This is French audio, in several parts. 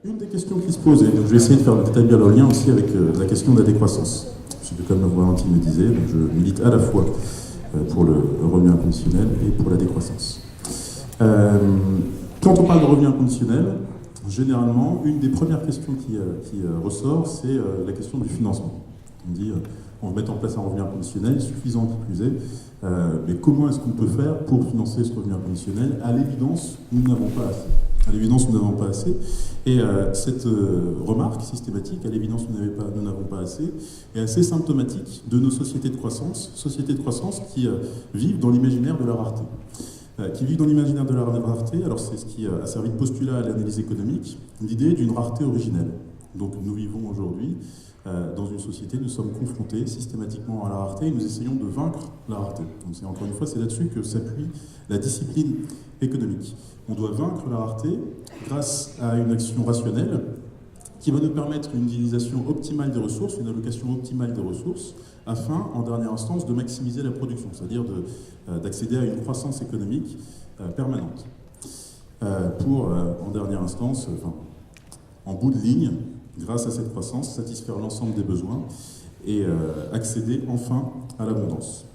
Une des questions qui se pose, et donc je vais essayer d'établir le lien aussi avec la question de la décroissance. Parce que comme Valentine me disait, donc je milite à la fois pour le revenu inconditionnel et pour la décroissance. Quand on parle de revenu inconditionnel, généralement, une des premières questions qui ressort, c'est la question du financement. On dit, on va mettre en place un revenu inconditionnel, suffisant qui plus est, mais comment est-ce qu'on peut faire pour financer ce revenu inconditionnel? À l'évidence, nous n'avons pas assez. À l'évidence, nous n'avons pas assez. Et cette remarque systématique, à l'évidence, nous n'avons pas assez, est assez symptomatique de nos sociétés de croissance qui vivent dans l'imaginaire de la rareté. Alors c'est ce qui a servi de postulat à l'analyse économique, l'idée d'une rareté originelle. Donc nous vivons aujourd'hui dans une société, nous sommes confrontés systématiquement à la rareté et nous essayons de vaincre la rareté. Donc encore une fois, c'est là-dessus que s'appuie la discipline économique. On doit vaincre la rareté grâce à une action rationnelle qui va nous permettre une utilisation optimale des ressources, une allocation optimale des ressources, afin, en dernière instance, de maximiser la production, c'est-à-dire d'accéder à une croissance économique permanente. Pour, en dernière instance, en bout de ligne, grâce à cette croissance, satisfaire l'ensemble des besoins et accéder enfin à l'abondance.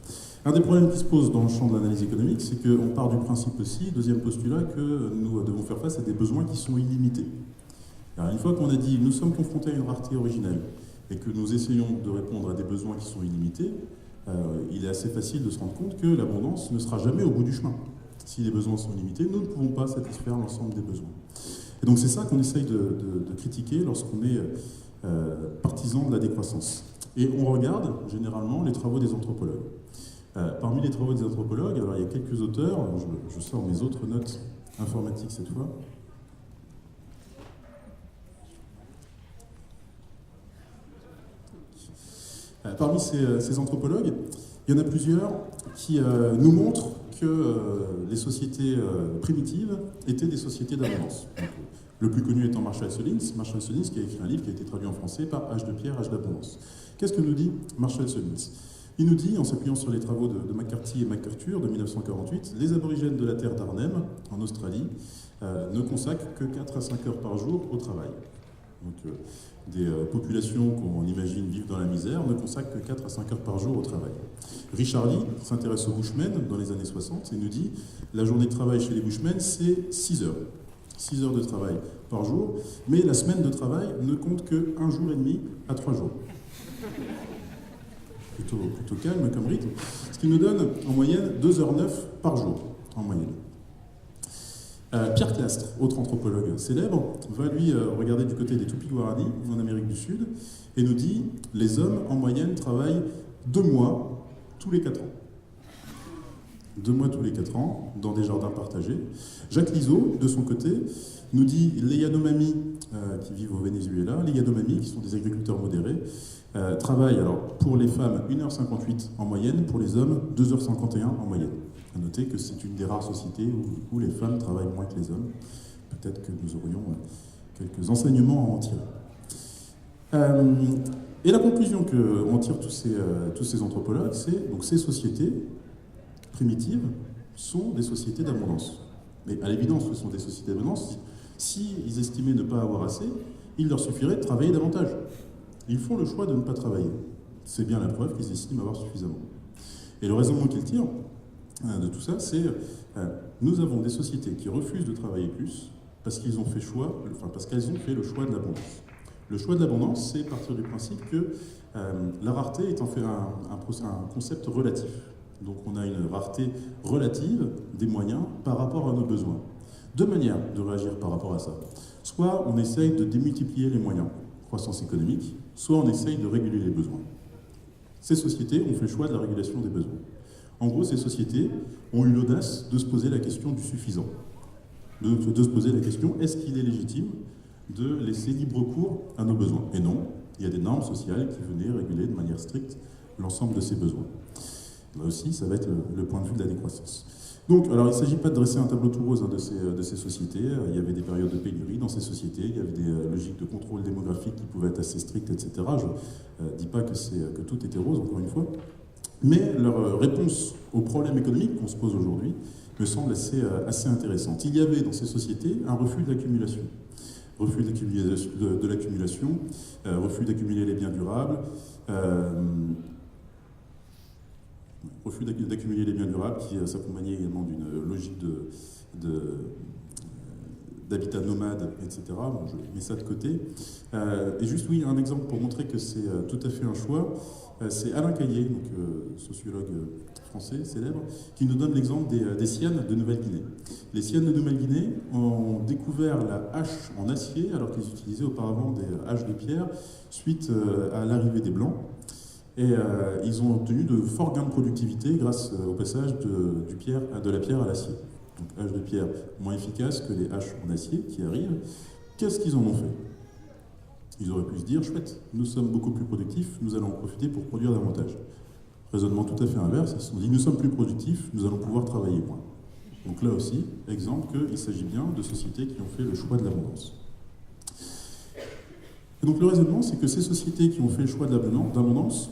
Un des problèmes qui se pose dans le champ de l'analyse économique, c'est qu'on part du principe aussi, deuxième postulat, que nous devons faire face à des besoins qui sont illimités. Alors une fois qu'on a dit nous sommes confrontés à une rareté originelle et que nous essayons de répondre à des besoins qui sont illimités, il est assez facile de se rendre compte que l'abondance ne sera jamais au bout du chemin. Si les besoins sont limités, nous ne pouvons pas satisfaire l'ensemble des besoins. Et donc c'est ça qu'on essaye de critiquer lorsqu'on est partisan de la décroissance. Et on regarde généralement les travaux des anthropologues. Parmi les travaux des anthropologues, alors il y a quelques auteurs, je sors mes autres notes informatiques cette fois. Parmi ces anthropologues, il y en a plusieurs qui nous montrent que les sociétés primitives étaient des sociétés d'abondance. Le plus connu étant Marshall Solins qui a écrit un livre qui a été traduit en français par Âge de pierre, âge d'abondance. Qu'est-ce que nous dit Marshall Solins? Il nous dit, en s'appuyant sur les travaux de McCarthy et McArthur de 1948, les aborigènes de la terre d'Arnhem, en Australie, ne consacrent que 4 à 5 heures par jour au travail. Donc, des populations qu'on imagine vivent dans la misère ne consacrent que 4 à 5 heures par jour au travail. Richard Lee s'intéresse aux Bushmen dans les années 60 et nous dit la journée de travail chez les Bushmen, c'est 6 heures. 6 heures de travail par jour, mais la semaine de travail ne compte que 1 jour et demi à 3 jours. Plutôt calme comme rythme, ce qui nous donne en moyenne 2h09 par jour, en moyenne. Pierre Clastre, autre anthropologue célèbre, va lui regarder du côté des Tupi-Guarani, en Amérique du Sud, et nous dit « Les hommes, en moyenne, travaillent 2 mois tous les 4 ans. » 2 mois tous les 4 ans, dans des jardins partagés. Jacques Lizaud, de son côté, nous dit « Les Yanomami, qui vivent au Venezuela, les Yanomami, qui sont des agriculteurs modérés, travaillent, alors, pour les femmes, 1h58 en moyenne, pour les hommes, 2h51 en moyenne. » À noter que c'est une des rares sociétés où les femmes travaillent moins que les hommes. Peut-être que nous aurions quelques enseignements à en tirer. Et la conclusion qu'en tirent tous ces anthropologues, c'est donc ces sociétés primitives sont des sociétés d'abondance. Mais à l'évidence, ce sont des sociétés d'abondance. S'ils estimaient ne pas avoir assez, il leur suffirait de travailler davantage. Ils font le choix de ne pas travailler. C'est bien la preuve qu'ils estiment avoir suffisamment. Et le raisonnement qu'ils tirent de tout ça, c'est nous avons des sociétés qui refusent de travailler plus parce qu'elles ont fait le choix de l'abondance. Le choix de l'abondance, c'est partir du principe que la rareté est en fait un concept relatif. Donc on a une rareté relative des moyens par rapport à nos besoins. Deux manières de réagir par rapport à ça. Soit on essaye de démultiplier les moyens, croissance économique, soit on essaye de réguler les besoins. Ces sociétés ont fait le choix de la régulation des besoins. En gros, ces sociétés ont eu l'audace de se poser la question du suffisant, de se poser la question, est-ce qu'il est légitime de laisser libre cours à nos besoins? Et non, il y a des normes sociales qui venaient réguler de manière stricte l'ensemble de ces besoins. Là aussi, ça va être le point de vue de la décroissance. Donc, alors il ne s'agit pas de dresser un tableau tout rose de ces sociétés. Il y avait des périodes de pénurie dans ces sociétés, il y avait des logiques de contrôle démographique qui pouvaient être assez strictes, etc. Je ne dis pas que tout était rose, encore une fois. Mais leur réponse aux problèmes économiques qu'on se pose aujourd'hui me semble assez intéressante. Il y avait dans ces sociétés un refus de l'accumulation. refus de l'accumulation, refus d'accumuler les biens durables, refus d'accumuler les biens durables qui s'accompagnait également d'une logique d'habitat nomade, etc. Bon, je mets ça de côté. Et juste, oui, un exemple pour montrer que c'est tout à fait un choix, c'est Alain Caillé, donc, sociologue français célèbre, qui nous donne l'exemple des Sianes de Nouvelle-Guinée. Les Sianes de Nouvelle-Guinée ont découvert la hache en acier alors qu'ils utilisaient auparavant des haches de pierre suite à l'arrivée des Blancs. Et ils ont obtenu de forts gains de productivité grâce au passage de la pierre à l'acier. Donc hache de pierre moins efficace que les haches en acier qui arrivent. Qu'est-ce qu'ils en ont fait? Ils auraient pu se dire, chouette, nous sommes beaucoup plus productifs, nous allons en profiter pour produire davantage. Raisonnement tout à fait inverse, ils se sont dit, nous sommes plus productifs, nous allons pouvoir travailler moins. Donc là aussi, exemple qu'il s'agit bien de sociétés qui ont fait le choix de l'abondance. Et donc le raisonnement, c'est que ces sociétés qui ont fait le choix de l'abondance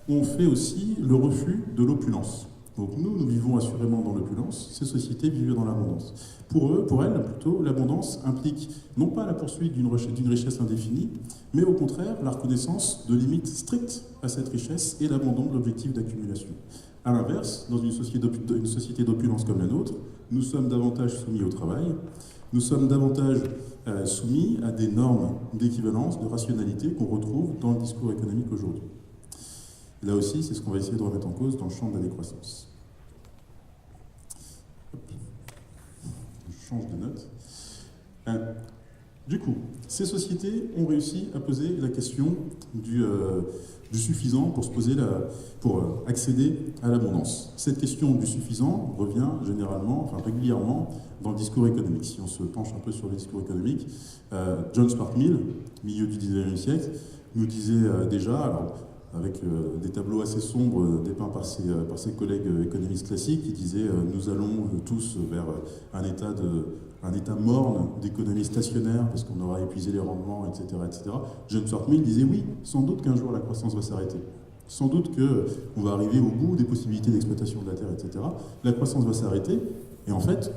ont fait aussi le refus de l'opulence. Donc nous vivons assurément dans l'opulence, ces sociétés vivent dans l'abondance. Pour elles, plutôt, l'abondance implique non pas la poursuite d'une richesse indéfinie, mais au contraire la reconnaissance de limites strictes à cette richesse et l'abandon de l'objectif d'accumulation. A l'inverse, dans une société d'opulence comme la nôtre, nous sommes davantage soumis au travail, nous sommes davantage soumis à des normes d'équivalence, de rationalité qu'on retrouve dans le discours économique aujourd'hui. Là aussi, c'est ce qu'on va essayer de remettre en cause dans le champ de la décroissance. Je change de note. Du coup, ces sociétés ont réussi à poser la question du suffisant pour accéder à l'abondance. Cette question du suffisant revient régulièrement dans le discours économique. Si on se penche un peu sur le discours économique, John Stuart Mill, milieu du XIXe siècle, nous disait déjà, alors, avec des tableaux assez sombres dépeints par ses collègues économistes classiques, qui disaient nous allons tous vers un état morne d'économie stationnaire parce qu'on aura épuisé les rendements, etc., etc. John Stuart Mill disait oui, sans doute qu'un jour la croissance va s'arrêter. Sans doute qu'on va arriver au bout des possibilités d'exploitation de la terre, etc. La croissance va s'arrêter, et en fait,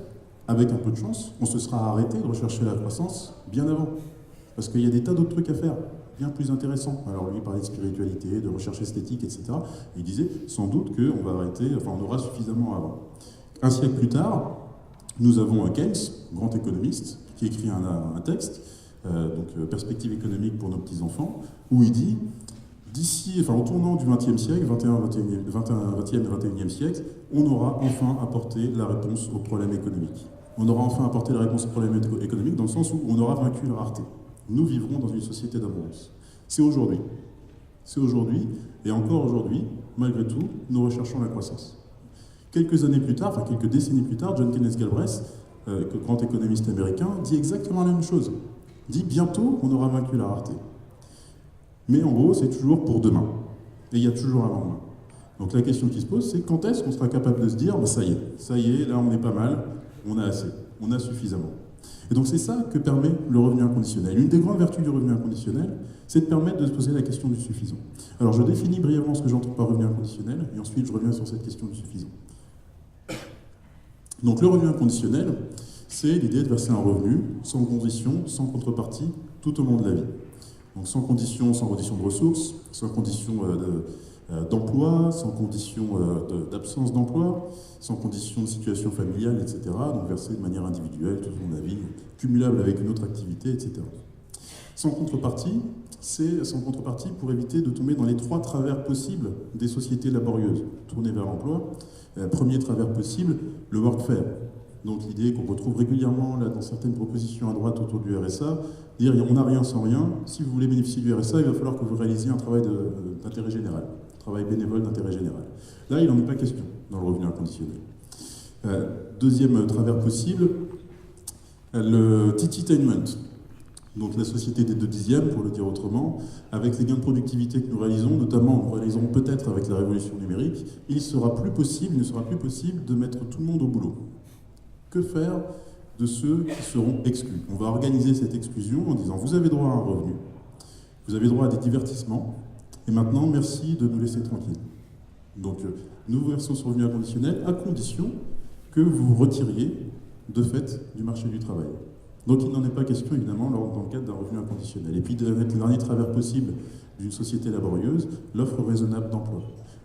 avec un peu de chance, on se sera arrêté de rechercher la croissance bien avant. Parce qu'il y a des tas d'autres trucs à faire, bien plus intéressants. Alors lui, il parlait de spiritualité, de recherche esthétique, etc. Et il disait, sans doute qu'on va arrêter, on aura suffisamment avant. Un siècle plus tard, nous avons Keynes, grand économiste, qui écrit un texte, Perspective économique pour nos petits-enfants, où il dit, au tournant du XXe siècle, 20e et 21e siècle, on aura enfin apporté la réponse aux problèmes économiques. On aura enfin apporté la réponse aux problèmes économiques dans le sens où on aura vaincu la rareté. Nous vivrons dans une société d'abondance. C'est aujourd'hui. C'est aujourd'hui, et encore aujourd'hui, malgré tout, nous recherchons la croissance. Quelques décennies plus tard, John Kenneth Galbraith, grand économiste américain, dit exactement la même chose. Il dit bientôt, on aura vaincu la rareté. Mais en gros, c'est toujours pour demain. Et il y a toujours un lendemain. Donc la question qui se pose, c'est quand est-ce qu'on sera capable de se dire, ça y est, là on est pas mal, on a assez, on a suffisamment. Et donc c'est ça que permet le revenu inconditionnel. Une des grandes vertus du revenu inconditionnel, c'est de permettre de se poser la question du suffisant. Alors je définis brièvement ce que j'entends par revenu inconditionnel, et ensuite je reviens sur cette question du suffisant. Donc le revenu inconditionnel, c'est l'idée de verser un revenu sans condition, sans contrepartie, tout au long de la vie. Donc sans condition de ressources, sans condition d'emploi, sans condition d'absence d'emploi, sans condition de situation familiale, etc. Donc versé de manière individuelle tout au long de la vie, cumulable avec une autre activité, etc. Sans contrepartie, c'est sans contrepartie pour éviter de tomber dans les 3 travers possibles des sociétés laborieuses tournées vers l'emploi. Premier travers possible, le workfare. Donc l'idée qu'on retrouve régulièrement là, dans certaines propositions à droite autour du RSA, dire on n'a rien sans rien, si vous voulez bénéficier du RSA, il va falloir que vous réalisiez un travail d'intérêt général, un travail bénévole d'intérêt général. Là, il n'en est pas question dans le revenu inconditionnel. Deuxième travers possible, le tititainment. Donc la société des 2 dixièmes, pour le dire autrement, avec les gains de productivité que nous réalisons, notamment nous réaliserons peut-être avec la révolution numérique, il ne sera plus possible de mettre tout le monde au boulot. Que faire de ceux qui seront exclus? On va organiser cette exclusion en disant vous avez droit à un revenu, vous avez droit à des divertissements, et maintenant merci de nous laisser tranquilles. Donc nous versons ce revenu inconditionnel à condition que vous vous retiriez de fait du marché du travail. Donc il n'en est pas question, évidemment, dans le cadre d'un revenu inconditionnel. Et puis, le dernier travers possible d'une société laborieuse, l'offre raisonnable d'emploi.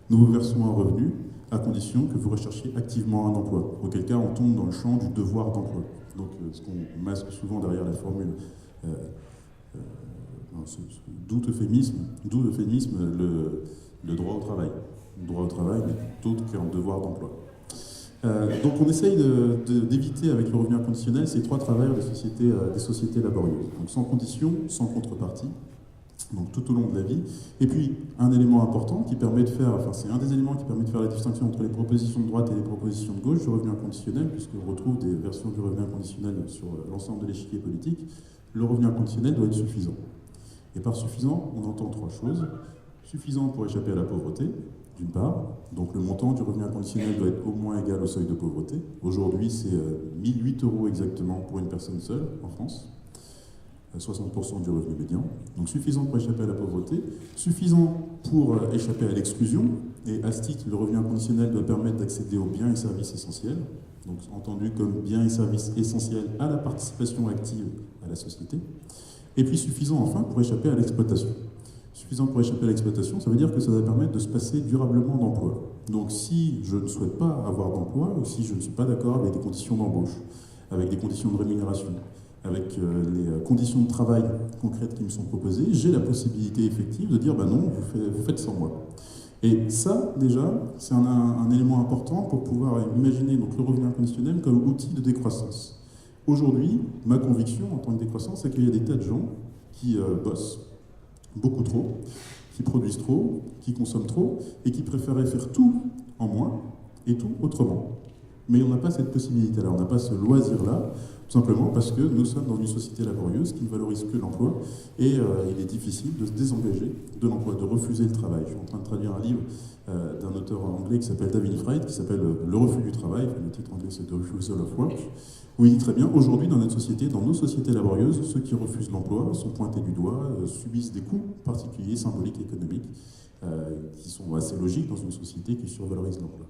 Nous vous versons un revenu à condition que vous recherchiez activement un emploi. Auquel cas, on tombe dans le champ du devoir d'emploi. Donc, ce qu'on masque souvent derrière la formule, d'où euphémisme, le droit au travail. Le droit au travail n'est autre qu'un devoir d'emploi. Donc on essaye d'éviter avec le revenu inconditionnel ces trois travers des sociétés laborieuses. Donc sans condition, sans contrepartie, donc tout au long de la vie. Et puis un élément important qui permet de faire, enfin c'est un des éléments qui permet de faire la distinction entre les propositions de droite et les propositions de gauche du revenu inconditionnel, puisqu'on retrouve des versions du revenu inconditionnel sur l'ensemble de l'échiquier politique. Le revenu inconditionnel doit être suffisant. Et par suffisant, on entend trois choses. Suffisant pour échapper à la pauvreté, d'une part. Donc le montant du revenu inconditionnel doit être au moins égal au seuil de pauvreté. Aujourd'hui, c'est 1 008 € exactement pour une personne seule en France. 60% du revenu médian. Donc suffisant pour échapper à la pauvreté, suffisant pour échapper à l'exclusion. Et à ce titre, le revenu inconditionnel doit permettre d'accéder aux biens et services essentiels. Donc entendu comme biens et services essentiels à la participation active à la société. Et puis suffisant enfin pour échapper à l'exploitation. Suffisant pour échapper à l'exploitation, ça veut dire que ça va permettre de se passer durablement d'emploi. Donc si je ne souhaite pas avoir d'emploi, ou si je ne suis pas d'accord avec des conditions d'embauche, avec des conditions de rémunération, avec les conditions de travail concrètes qui me sont proposées, j'ai la possibilité effective de dire « ben non, vous faites sans moi ». Et ça, déjà, c'est un élément important pour pouvoir imaginer donc, le revenu inconditionnel comme outil de décroissance. Aujourd'hui, ma conviction en tant que décroissance, c'est qu'il y a des tas de gens qui bossent beaucoup trop, qui produisent trop, qui consomment trop, et qui préféraient faire tout en moins et tout autrement. Mais on n'a pas cette possibilité-là, on n'a pas ce loisir-là, tout simplement parce que nous sommes dans une société laborieuse qui ne valorise que l'emploi, et il est difficile de se désengager de l'emploi, de refuser le travail. Je suis en train de traduire un livre d'un auteur anglais qui s'appelle David Fried, qui s'appelle Le refus du travail, le titre anglais c'est The Refusal of Work, où il dit très bien, aujourd'hui dans notre société, dans nos sociétés laborieuses, ceux qui refusent l'emploi sont pointés du doigt, subissent des coûts particuliers, symboliques, économiques, qui sont assez logiques dans une société qui survalorise l'emploi.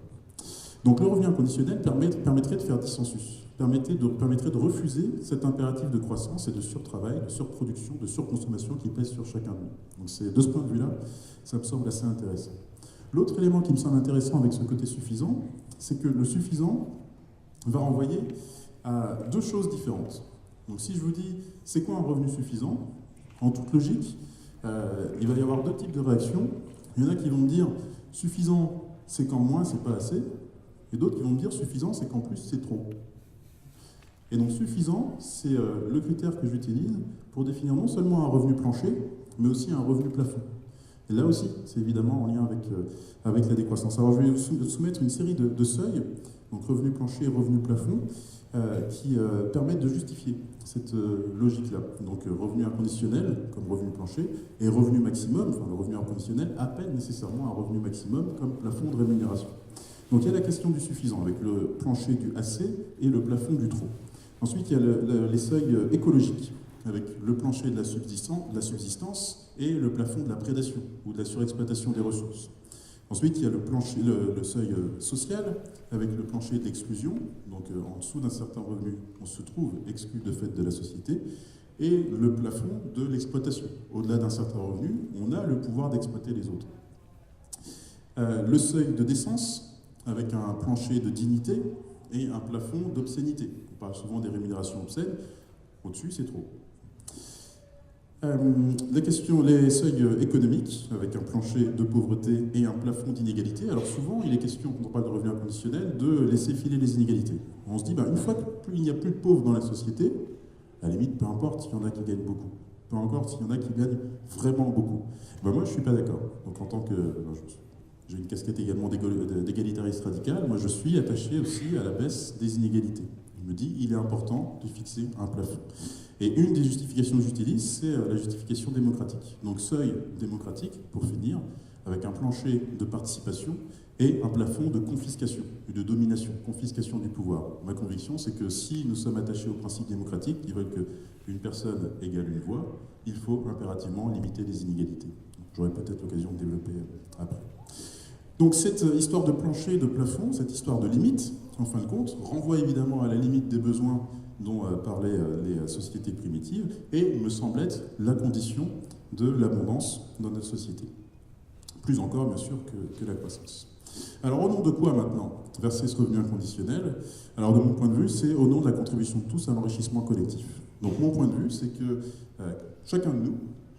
Donc le revenu inconditionnel permettrait de faire dissensus, permettrait de refuser cet impératif de croissance et de surtravail, de surproduction, de surconsommation qui pèse sur chacun de nous. Donc c'est, de ce point de vue-là, ça me semble assez intéressant. L'autre élément qui me semble intéressant avec ce côté suffisant, c'est que le suffisant va renvoyer à deux choses différentes. Donc si je vous dis, c'est quoi un revenu suffisant? En toute logique, il va y avoir deux types de réactions. Il y en a qui vont me dire, suffisant, c'est qu'en moins, c'est pas assez. Et d'autres qui vont me dire, suffisant, c'est qu'en plus, c'est trop. Et donc suffisant, c'est le critère que j'utilise pour définir non seulement un revenu plancher, mais aussi un revenu plafond. Et là aussi, c'est évidemment en lien avec la décroissance. Alors je vais vous soumettre une série de seuils, donc revenu plancher et revenu plafond, qui permettent de justifier cette logique-là. Donc revenu inconditionnel comme revenu plancher et revenu maximum, enfin le revenu inconditionnel appelle nécessairement un revenu maximum comme plafond de rémunération. Donc il y a la question du suffisant avec le plancher du assez et le plafond du trop. Ensuite il y a les seuils écologiques avec le plancher de la subsistance et le plafond de la prédation ou de la surexploitation des ressources. Ensuite, il y a le seuil social, avec le plancher de l'exclusion, donc en dessous d'un certain revenu, on se trouve exclu de fait de la société, et le plafond de l'exploitation. Au-delà d'un certain revenu, on a le pouvoir d'exploiter les autres. Le seuil de décence, avec un plancher de dignité et un plafond d'obscénité. On parle souvent des rémunérations obscènes, au-dessus c'est trop. Les seuils économiques, avec un plancher de pauvreté et un plafond d'inégalité. Alors souvent, il est question, quand on parle de revenu inconditionnel, de laisser filer les inégalités. On se dit, une fois qu'il n'y a plus de pauvres dans la société, à la limite, peu importe s'il y en a qui gagnent beaucoup, peu importe s'il y en a qui gagnent vraiment beaucoup. Moi, je ne suis pas d'accord. Donc en tant que... j'ai une casquette également d'égalitariste radical, moi je suis attaché aussi à la baisse des inégalités. Je me dis, il est important de fixer un plafond. Et une des justifications que j'utilise, c'est la justification démocratique. Donc seuil démocratique, pour finir, avec un plancher de participation et un plafond de confiscation, de domination, confiscation du pouvoir. Ma conviction, c'est que si nous sommes attachés aux principes démocratiques qui veulent qu'une personne égale une voix, il faut impérativement limiter les inégalités. J'aurai peut-être l'occasion de développer après. Donc cette histoire de plancher, de plafond, cette histoire de limite, en fin de compte, renvoie évidemment à la limite des besoins dont parlaient les sociétés primitives, et me semble être la condition de l'abondance dans notre société. Plus encore, bien sûr, que la croissance. Alors, au nom de quoi maintenant verser ce revenu inconditionnel? Alors, de mon point de vue, c'est au nom de la contribution de tous à l'enrichissement collectif. Donc, mon point de vue, c'est que chacun de nous,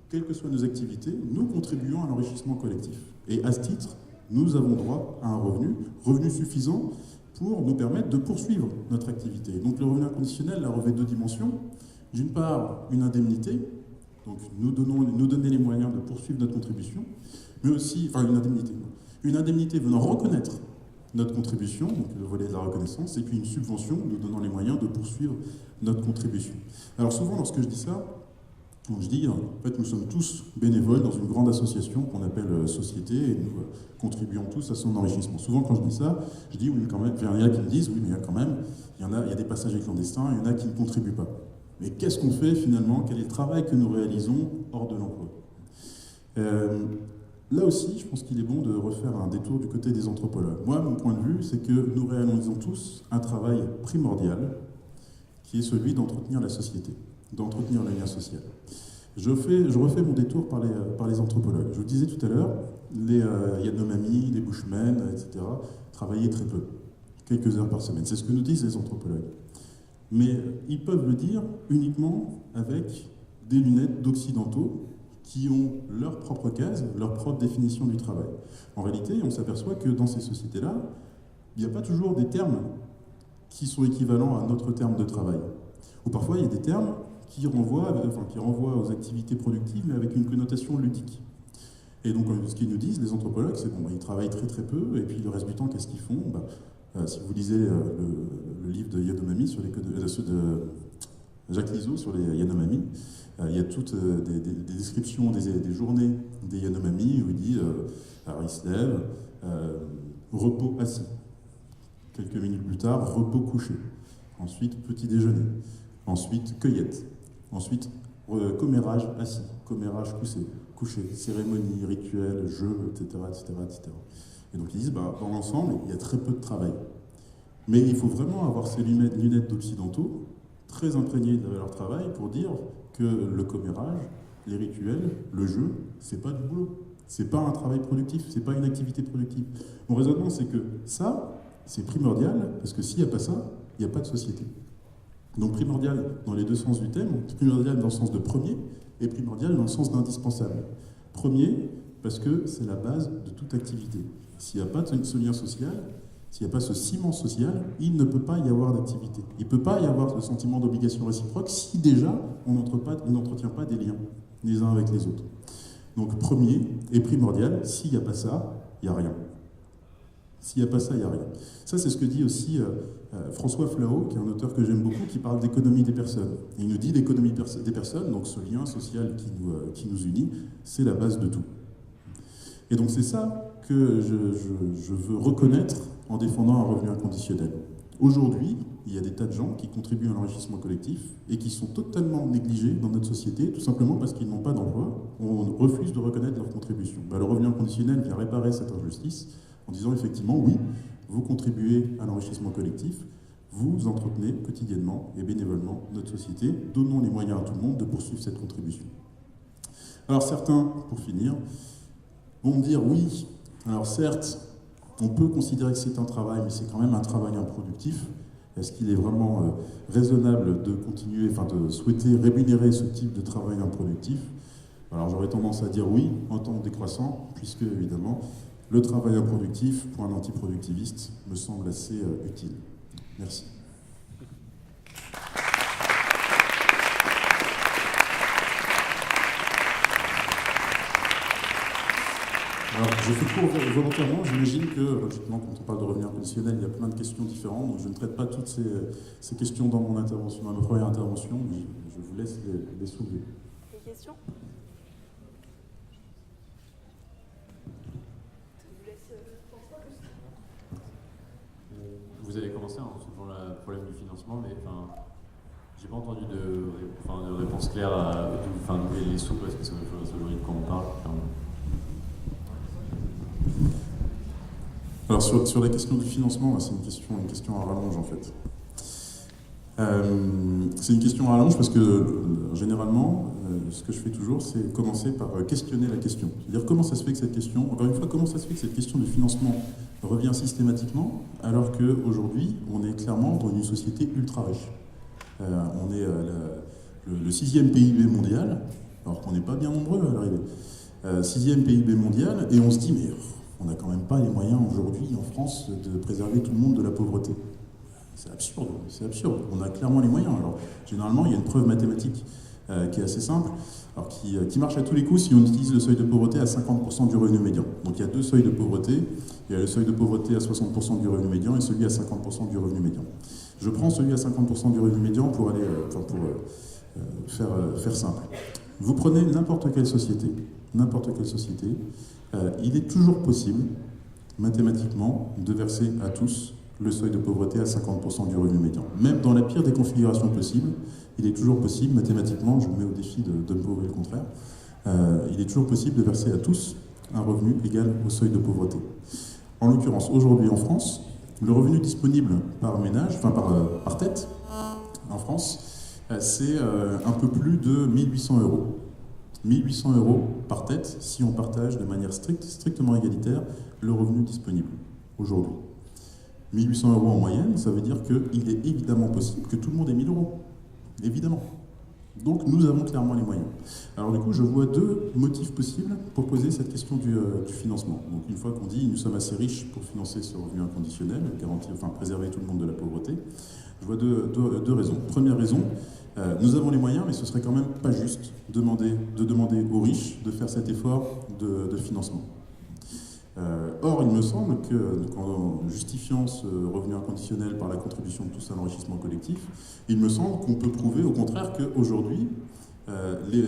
quelles que soient nos activités, nous contribuons à l'enrichissement collectif. Et à ce titre, nous avons droit à un revenu suffisant pour nous permettre de poursuivre notre activité. Donc, le revenu inconditionnel là, revêt deux dimensions. D'une part, une indemnité, donc nous donner les moyens de poursuivre notre contribution, mais aussi, enfin une indemnité venant reconnaître notre contribution, donc le volet de la reconnaissance, et puis une subvention nous donnant les moyens de poursuivre notre contribution. Alors souvent, lorsque je dis ça, je dis, en fait, nous sommes tous bénévoles dans une grande association qu'on appelle société, et nous contribuons tous à son enrichissement. Souvent, quand je dis ça, je dis, oui, mais quand même, il y en a qui me disent, oui, mais quand même, il y a des passagers clandestins, il y en a qui ne contribuent pas. Mais qu'est-ce qu'on fait finalement? Quel est le travail que nous réalisons hors de l'emploi? Là aussi, je pense qu'il est bon de refaire un détour du côté des anthropologues. Moi, mon point de vue, c'est que nous réalisons tous un travail primordial, qui est celui d'entretenir la société, d'entretenir le lien social. Je refais mon détour par les anthropologues. Je vous disais tout à l'heure, les Yanomami, les Bushmen, etc., travaillaient très peu, quelques heures par semaine. C'est ce que nous disent les anthropologues. Mais ils peuvent le dire uniquement avec des lunettes d'occidentaux qui ont leur propre case, leur propre définition du travail. En réalité, on s'aperçoit que dans ces sociétés-là, il n'y a pas toujours des termes qui sont équivalents à notre terme de travail. Ou parfois, il y a des termes qui renvoient aux activités productives, mais avec une connotation ludique. Et donc, ce qu'ils nous disent, les anthropologues, c'est bon, ils travaillent très très peu, et puis le reste du temps, qu'est-ce qu'ils font? Si vous lisez le livre de Yanomami, ceux de Jacques Lizo sur les Yanomami, il y a toutes des descriptions des journées des Yanomami où il dit, alors il se lève, repos assis. Quelques minutes plus tard, repos couché. Ensuite, petit déjeuner. Ensuite, cueillette. Ensuite, commérage assis, commérage couché, cérémonie, rituel, jeu, etc., etc., etc. Et donc ils disent, dans l'ensemble, il y a très peu de travail. Mais il faut vraiment avoir ces lunettes d'occidentaux, très imprégnées de leur travail, pour dire que le commérage, les rituels, le jeu, c'est pas du boulot. C'est pas un travail productif, c'est pas une activité productive. Mon raisonnement, c'est que ça, c'est primordial, parce que s'il n'y a pas ça, il n'y a pas de société. Donc primordial dans les deux sens du thème, primordial dans le sens de premier, et primordial dans le sens d'indispensable. Premier, parce que c'est la base de toute activité. S'il n'y a pas ce lien social, s'il n'y a pas ce ciment social, il ne peut pas y avoir d'activité. Il ne peut pas y avoir de sentiment d'obligation réciproque si déjà on n'entretient pas des liens les uns avec les autres. Donc premier et primordial, s'il n'y a pas ça, il n'y a rien. S'il n'y a pas ça, il n'y a rien. Ça, c'est ce que dit aussi François Flao, qui est un auteur que j'aime beaucoup, qui parle d'économie des personnes. Et il nous dit l'économie des personnes, donc ce lien social qui nous unit, c'est la base de tout. Et donc c'est ça que je veux reconnaître en défendant un revenu inconditionnel. Aujourd'hui, il y a des tas de gens qui contribuent à l'enrichissement collectif et qui sont totalement négligés dans notre société, tout simplement parce qu'ils n'ont pas d'emploi. On refuse de reconnaître leur contribution. Le revenu inconditionnel vient réparer cette injustice en disant effectivement, oui, vous contribuez à l'enrichissement collectif, vous entretenez quotidiennement et bénévolement notre société, donnons les moyens à tout le monde de poursuivre cette contribution. Alors certains, pour finir, vont me dire oui, alors certes, on peut considérer que c'est un travail, mais c'est quand même un travail improductif. Est-ce qu'il est vraiment raisonnable de continuer, de souhaiter rémunérer ce type de travail improductif? Alors j'aurais tendance à dire oui, en temps décroissant, puisque évidemment, le travail improductif, pour un antiproductiviste, me semble assez utile. Merci. Alors, je fais court volontairement, j'imagine que, logiquement, quand on parle de revenu inconditionnel, il y a plein de questions différentes, donc je ne traite pas toutes ces questions dans mon intervention, dans ma première intervention, mais je vous laisse les soulever. Des questions ? Vous avez commencé en soulevant le problème du financement, mais j'ai pas entendu de réponse claire à d'où les sous, parce que c'est aujourd'hui de quoi on parle. Alors sur la question du financement, c'est une question à rallonge en fait. C'est une question à rallonge parce que généralement, ce que je fais toujours, c'est commencer par questionner la question. C'est-à-dire comment ça se fait que cette question, encore une fois, comment ça se fait que cette question du financement revient systématiquement alors qu'aujourd'hui, on est clairement dans une société ultra riche. On est le 6e PIB mondial, alors qu'on n'est pas bien nombreux à l'arrivée. 6e PIB mondial, et on se dit, mais on n'a quand même pas les moyens aujourd'hui en France de préserver tout le monde de la pauvreté. C'est absurde, c'est absurde. On a clairement les moyens. Alors, généralement, il y a une preuve mathématique qui est assez simple, alors qui marche à tous les coups si on utilise le seuil de pauvreté à 50% du revenu médian. Donc il y a deux seuils de pauvreté. Il y a le seuil de pauvreté à 60% du revenu médian et celui à 50% du revenu médian. Je prends celui à 50% du revenu médian pour aller faire simple. Vous prenez n'importe quelle société, il est toujours possible, mathématiquement, de verser à tous le seuil de pauvreté à 50% du revenu médian. Même dans la pire des configurations possibles, il est toujours possible, mathématiquement, je vous mets au défi de me prouver le contraire, il est toujours possible de verser à tous un revenu égal au seuil de pauvreté. En l'occurrence, aujourd'hui en France, le revenu disponible par ménage, par tête, en France, c'est un peu plus de 1800 €. 1800 € par tête si on partage de manière strictement égalitaire le revenu disponible aujourd'hui. 1800 € en moyenne, ça veut dire qu'il est évidemment possible que tout le monde ait 1000 €. Évidemment. Donc nous avons clairement les moyens. Alors du coup, je vois deux motifs possibles pour poser cette question du financement. Donc une fois qu'on dit nous sommes assez riches pour financer ce revenu inconditionnel, préserver tout le monde de la pauvreté, je vois deux raisons. Première raison, nous avons les moyens, mais ce serait quand même pas juste de demander aux riches de faire cet effort de financement. Or, il me semble qu'en justifiant ce revenu inconditionnel par la contribution de tous à l'enrichissement collectif, il me semble qu'on peut prouver au contraire qu'aujourd'hui,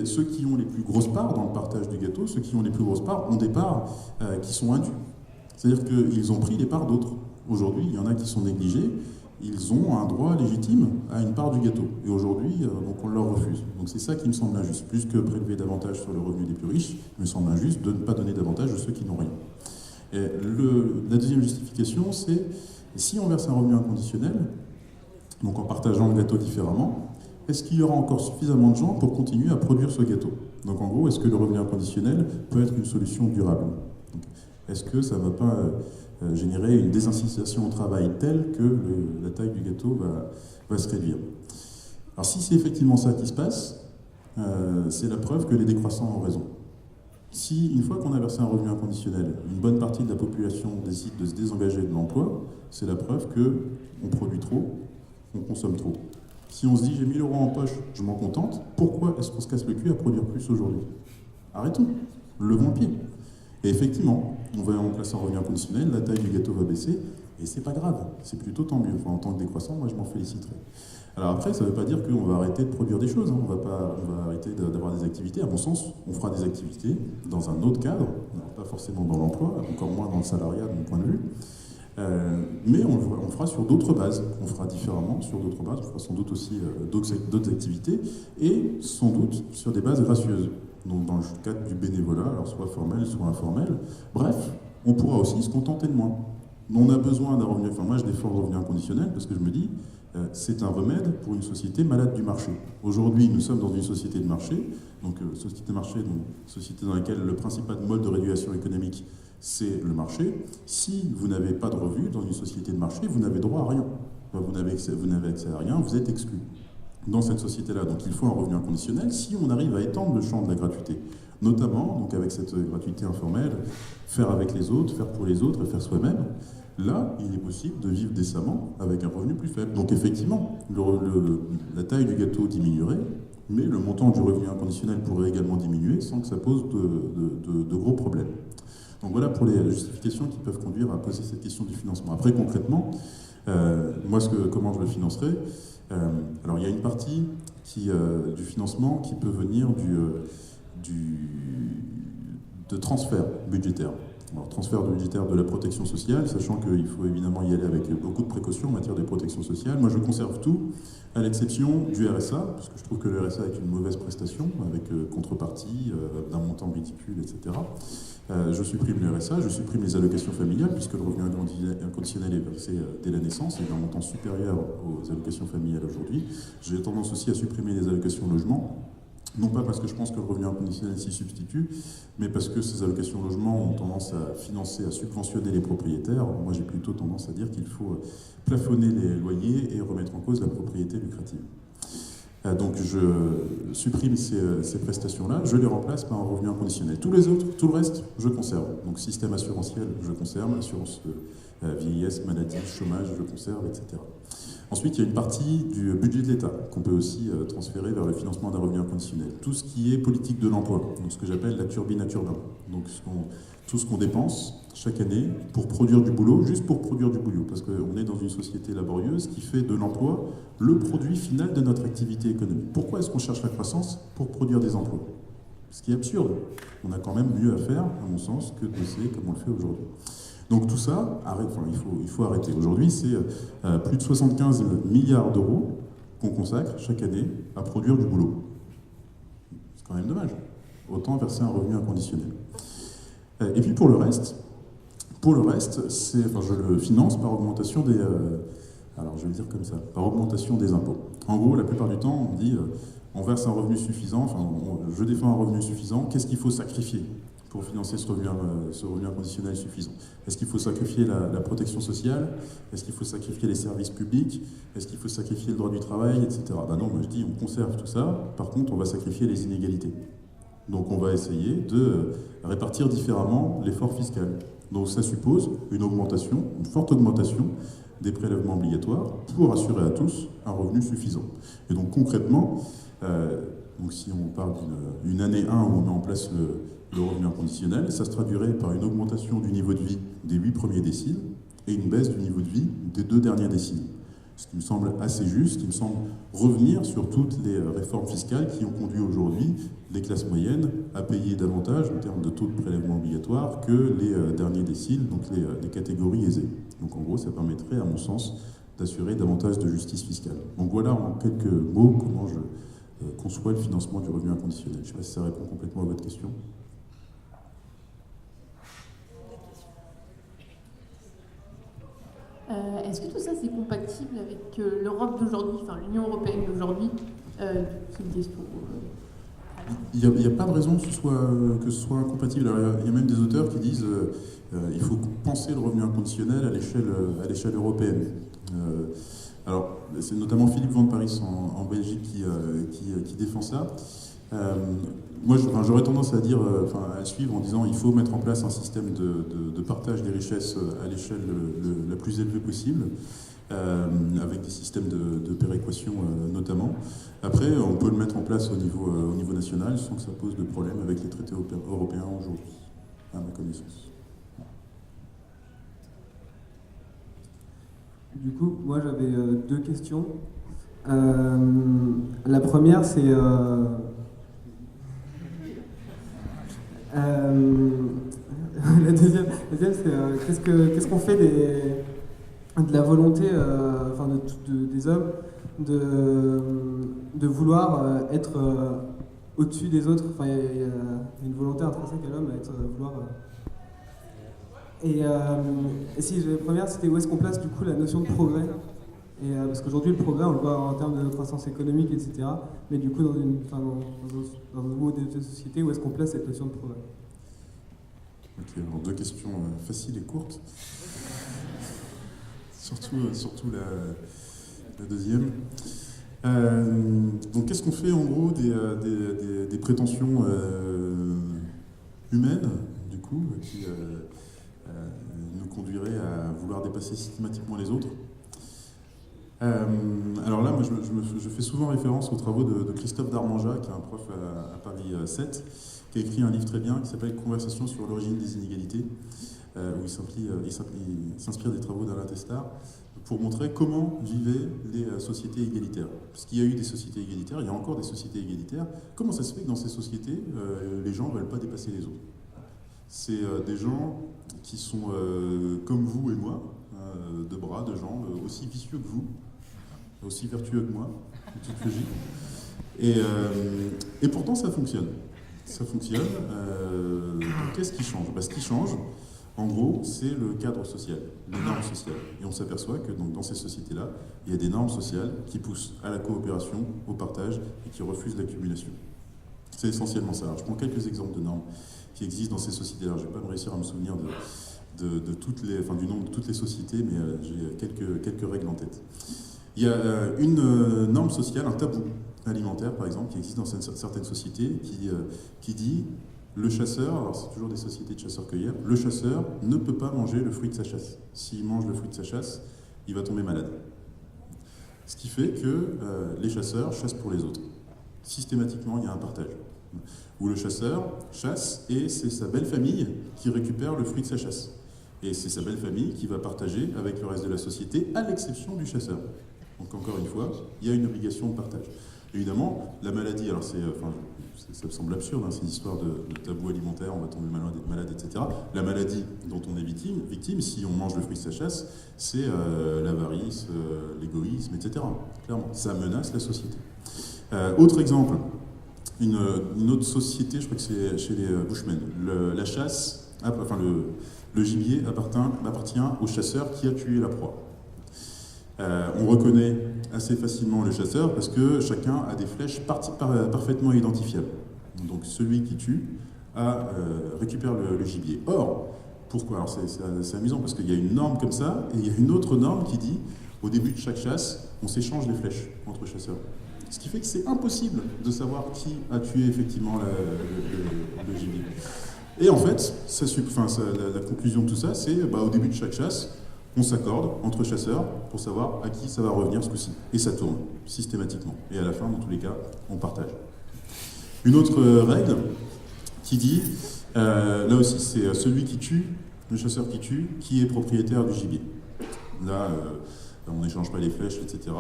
ceux qui ont les plus grosses parts dans le partage du gâteau, ceux qui ont les plus grosses parts ont des parts qui sont indues. C'est-à-dire qu'ils ont pris les parts d'autres. Aujourd'hui, il y en a qui sont négligés, ils ont un droit légitime à une part du gâteau. Et aujourd'hui, donc on leur refuse. Donc c'est ça qui me semble injuste. Plus que prélever davantage sur le revenu des plus riches, il me semble injuste de ne pas donner davantage à ceux qui n'ont rien. Et la deuxième justification, c'est si on verse un revenu inconditionnel, donc en partageant le gâteau différemment, est-ce qu'il y aura encore suffisamment de gens pour continuer à produire ce gâteau? Donc en gros, est-ce que le revenu inconditionnel peut être une solution durable? Est-ce que ça ne va pas générer une désincitation au travail telle que la taille du gâteau va se réduire? Alors si c'est effectivement ça qui se passe, c'est la preuve que les décroissants ont raison. Si, une fois qu'on a versé un revenu inconditionnel, une bonne partie de la population décide de se désengager de l'emploi, c'est la preuve qu'on produit trop, on consomme trop. Si on se dit j'ai 1000 € en poche, je m'en contente, pourquoi est-ce qu'on se casse le cul à produire plus aujourd'hui? Arrêtons, levons le pied. Et effectivement, on va en placer un revenu inconditionnel, la taille du gâteau va baisser, et c'est pas grave, c'est plutôt tant mieux. Enfin, en tant que décroissant, moi je m'en féliciterai. Alors après, ça ne veut pas dire qu'on va arrêter de produire des choses, hein. On va arrêter d'avoir des activités. À mon sens, on fera des activités dans un autre cadre, pas forcément dans l'emploi, encore moins dans le salariat de mon point de vue, mais on fera sur d'autres bases. On fera différemment sur d'autres bases, on fera sans doute aussi d'autres activités, et sans doute sur des bases gracieuses. Donc dans le cadre du bénévolat, alors soit formel, soit informel. Bref, on pourra aussi se contenter de moins. On a besoin d'un revenu, moi je défends le revenu inconditionnel parce que je me dis, c'est un remède pour une société malade du marché. Aujourd'hui, nous sommes dans une société de marché, donc société de marché, donc société dans laquelle le principal mode de régulation économique, c'est le marché. Si vous n'avez pas de revenus dans une société de marché, vous n'avez droit à rien. Vous n'avez accès à rien, vous êtes exclu. Dans cette société-là, donc il faut un revenu inconditionnel si on arrive à étendre le champ de la gratuité. Notamment, donc avec cette gratuité informelle, faire avec les autres, faire pour les autres et faire soi-même. Là, il est possible de vivre décemment avec un revenu plus faible. Donc effectivement, la taille du gâteau diminuerait, mais le montant du revenu inconditionnel pourrait également diminuer sans que ça pose de gros problèmes. Donc voilà pour les justifications qui peuvent conduire à poser cette question du financement. Après, concrètement, comment je le financerai? Alors il y a une partie du financement qui peut venir de transferts budgétaires. Alors, transfert budgétaire de la protection sociale, sachant qu'il faut évidemment y aller avec beaucoup de précautions en matière de protection sociale. Moi, je conserve tout, à l'exception du RSA, parce que je trouve que le RSA est une mauvaise prestation, avec contrepartie d'un montant ridicule, etc. Je supprime le RSA, je supprime les allocations familiales, puisque le revenu inconditionnel est versé dès la naissance, et d'un montant supérieur aux allocations familiales aujourd'hui. J'ai tendance aussi à supprimer les allocations logement, non pas parce que je pense que le revenu inconditionnel s'y substitue, mais parce que ces allocations logement ont tendance à financer, à subventionner les propriétaires. Moi, j'ai plutôt tendance à dire qu'il faut plafonner les loyers et remettre en cause la propriété lucrative. Donc je supprime ces prestations-là, je les remplace par un revenu inconditionnel. Tous les autres, tout le reste, je conserve. Donc système assurantiel, je conserve, assurance vieillesse, maladie, chômage, je conserve, etc. Ensuite, il y a une partie du budget de l'État qu'on peut aussi transférer vers le financement d'un revenu inconditionnel. Tout ce qui est politique de l'emploi, donc ce que j'appelle la turbine à turbin. Donc tout ce qu'on dépense chaque année pour produire du boulot, juste pour produire du boulot, parce qu'on est dans une société laborieuse qui fait de l'emploi le produit final de notre activité économique. Pourquoi est-ce qu'on cherche la croissance? Pour produire des emplois. Ce qui est absurde. On a quand même mieux à faire, à mon sens, que de bosser comme on le fait aujourd'hui. Donc tout ça, il faut arrêter. Aujourd'hui, c'est plus de 75 milliards d'euros qu'on consacre chaque année à produire du boulot. C'est quand même dommage. Autant verser un revenu inconditionnel. Et puis pour le reste, je le finance par augmentation des... alors je vais le dire comme ça, par augmentation des impôts. En gros, la plupart du temps, on dit on verse un revenu suffisant, je défends un revenu suffisant, qu'est-ce qu'il faut sacrifier pour financer ce revenu inconditionnel suffisant? Est-ce qu'il faut sacrifier la protection sociale? Est-ce qu'il faut sacrifier les services publics? Est-ce qu'il faut sacrifier le droit du travail, etc. Ben non, moi je dis on conserve tout ça, par contre on va sacrifier les inégalités. Donc on va essayer de répartir différemment l'effort fiscal. Donc ça suppose une forte augmentation des prélèvements obligatoires pour assurer à tous un revenu suffisant. Et donc concrètement, donc si on parle d'une année 1 où on met en place le revenu inconditionnel, ça se traduirait par une augmentation du niveau de vie des 8 premiers déciles et une baisse du niveau de vie des 2 derniers déciles. Ce qui me semble assez juste, ce qui me semble revenir sur toutes les réformes fiscales qui ont conduit aujourd'hui les classes moyennes à payer davantage en termes de taux de prélèvement obligatoire que les derniers déciles, donc les catégories aisées. Donc en gros, ça permettrait, à mon sens, d'assurer davantage de justice fiscale. Donc voilà en quelques mots comment je conçois le financement du revenu inconditionnel. Je ne sais pas si ça répond complètement à votre question. Est-ce que tout ça c'est compatible avec l'Europe d'aujourd'hui, enfin l'Union européenne d'aujourd'hui? C'est une question. Il n'y a pas de raison que ce soit incompatible. Alors, il y a même des auteurs qui disent il faut penser le revenu inconditionnel à l'échelle européenne. Alors, c'est notamment Philippe Van Parijs en Belgique qui défend ça. Moi, j'aurais tendance à suivre en disant il faut mettre en place un système de partage des richesses à l'échelle la plus élevée possible, avec des systèmes de péréquation notamment. Après, on peut le mettre en place au niveau national sans que ça pose de problème avec les traités européens aujourd'hui, à ma connaissance. Du coup, moi j'avais 2 questions. La première, c'est... la deuxième c'est qu'est-ce qu'on fait de la volonté des hommes de vouloir être au-dessus des autres. Enfin, il y a une volonté intrinsèque à l'homme à vouloir... Et si la première, c'était où est-ce qu'on place du coup la notion de progrès? Parce qu'aujourd'hui, le progrès, on le voit en termes de croissance économique, etc. Mais du coup, dans un nouveau de société, où est-ce qu'on place cette notion de progrès? Ok, alors 2 questions faciles et courtes. Surtout la deuxième. Donc, qu'est-ce qu'on fait en gros des prétentions humaines, du coup, qui nous conduiraient à vouloir dépasser systématiquement les autres? Alors là, moi, je fais souvent référence aux travaux de Christophe Darmanjat, qui est un prof à Paris 7, qui a écrit un livre très bien qui s'appelle Conversation sur l'origine des inégalités, où il s'inspire des travaux d'Alain Testard pour montrer comment vivaient les sociétés égalitaires. Parce qu'il y a eu des sociétés égalitaires, il y a encore des sociétés égalitaires. Comment ça se fait que dans ces sociétés, les gens ne veulent pas dépasser les autres? C'est des gens qui sont comme vous et moi, de bras, de jambes, aussi vicieux que vous, aussi vertueux que moi, en toute logique. Et pourtant, ça fonctionne. Ça fonctionne. Qu'est-ce qui change? Ce qui change, en gros, c'est le cadre social, les normes sociales. Et on s'aperçoit que donc, dans ces sociétés-là, il y a des normes sociales qui poussent à la coopération, au partage et qui refusent l'accumulation. C'est essentiellement ça. Alors, je prends quelques exemples de normes qui existent dans ces sociétés-là. Je ne vais pas me réussir à me souvenir de toutes les, enfin, du nombre de toutes les sociétés, mais j'ai quelques règles en tête. Il y a une norme sociale, un tabou alimentaire, par exemple, qui existe dans certaines sociétés, qui dit le chasseur, alors c'est toujours des sociétés de chasseurs-cueilleurs, le chasseur ne peut pas manger le fruit de sa chasse. S'il mange le fruit de sa chasse, il va tomber malade. Ce qui fait que les chasseurs chassent pour les autres. Systématiquement, il y a un partage. Où le chasseur chasse et c'est sa belle famille qui récupère le fruit de sa chasse. Et c'est sa belle famille qui va partager avec le reste de la société, à l'exception du chasseur. Donc encore une fois, il y a une obligation de partage. Évidemment, la maladie, alors ça me semble absurde, hein, c'est une histoire de tabou alimentaire, on va tomber malade, etc. La maladie dont on est victime, si on mange le fruit de sa chasse, c'est l'avarice, l'égoïsme, etc. Clairement, ça menace la société. Autre exemple, une autre société, je crois que c'est chez les Bushmen, la chasse, le gibier appartient au chasseur qui a tué la proie. On reconnaît assez facilement le chasseur parce que chacun a des flèches parfaitement identifiables. Donc celui qui tue récupère le gibier. Or, pourquoi? Alors c'est amusant parce qu'il y a une norme comme ça et il y a une autre norme qui dit au début de chaque chasse, on s'échange les flèches entre chasseurs. Ce qui fait que c'est impossible de savoir qui a tué effectivement le gibier. Et en fait, la conclusion de tout ça, c'est au début de chaque chasse, on s'accorde entre chasseurs pour savoir à qui ça va revenir ce coup-ci. Et ça tourne, systématiquement. Et à la fin, dans tous les cas, on partage. Une autre règle qui dit, là aussi, c'est celui qui tue, le chasseur qui est propriétaire du gibier. Là, on n'échange pas les flèches, etc.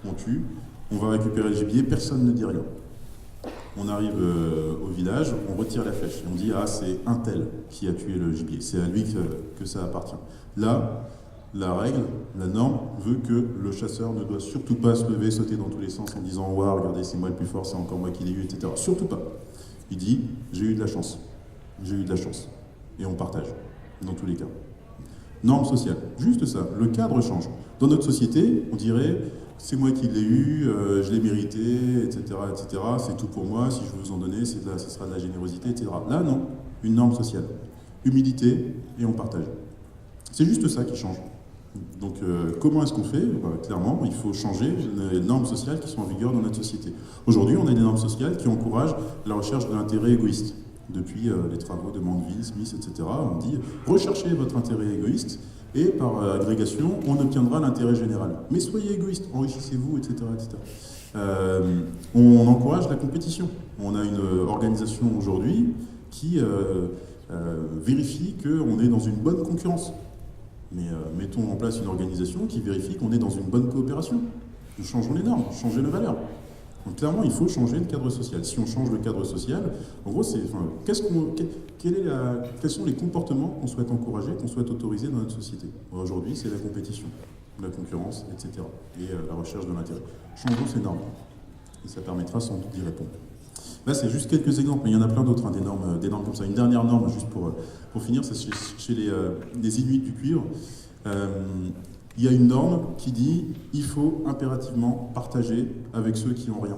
On tue, on va récupérer le gibier, personne ne dit rien. On arrive au village, on retire la flèche. Et on dit, c'est un tel qui a tué le gibier. C'est à lui que ça appartient. Là, la règle, la norme, veut que le chasseur ne doit surtout pas se lever, sauter dans tous les sens en disant « Waouh, regardez, c'est moi le plus fort, c'est encore moi qui l'ai eu, etc. » Surtout pas. Il dit « J'ai eu de la chance. J'ai eu de la chance. » Et on partage, dans tous les cas. Norme sociale, juste ça. Le cadre change. Dans notre société, on dirait « C'est moi qui l'ai eu, je l'ai mérité, etc. etc. C'est tout pour moi, si je veux vous en donner, ce sera de la générosité, etc. » Là, non. Une norme sociale. Humilité, et on partage. C'est juste ça qui change. Donc comment est-ce qu'on fait? Clairement, il faut changer les normes sociales qui sont en vigueur dans notre société. Aujourd'hui, on a des normes sociales qui encouragent la recherche de l'intérêt égoïste. Depuis les travaux de Mandeville, Smith, etc., on dit « Recherchez votre intérêt égoïste et par agrégation, on obtiendra l'intérêt général. Mais soyez égoïste, enrichissez-vous, etc. etc. » On encourage la compétition. On a une organisation aujourd'hui qui vérifie qu'on est dans une bonne concurrence. Mais mettons en place une organisation qui vérifie qu'on est dans une bonne coopération. Nous changeons les normes, changeons les valeurs. Donc clairement, il faut changer le cadre social. Si on change le cadre social, en gros, quels sont les comportements qu'on souhaite encourager, qu'on souhaite autoriser dans notre société? Aujourd'hui, c'est la compétition, la concurrence, etc. Et la recherche de l'intérêt. Changeons ces normes. Et ça permettra sans doute d'y répondre. Là, c'est juste quelques exemples, mais il y en a plein d'autres, des normes comme ça. Une dernière norme, juste pour finir, c'est chez les Inuits du cuivre. Il y a une norme qui dit il faut impérativement partager avec ceux qui n'ont rien.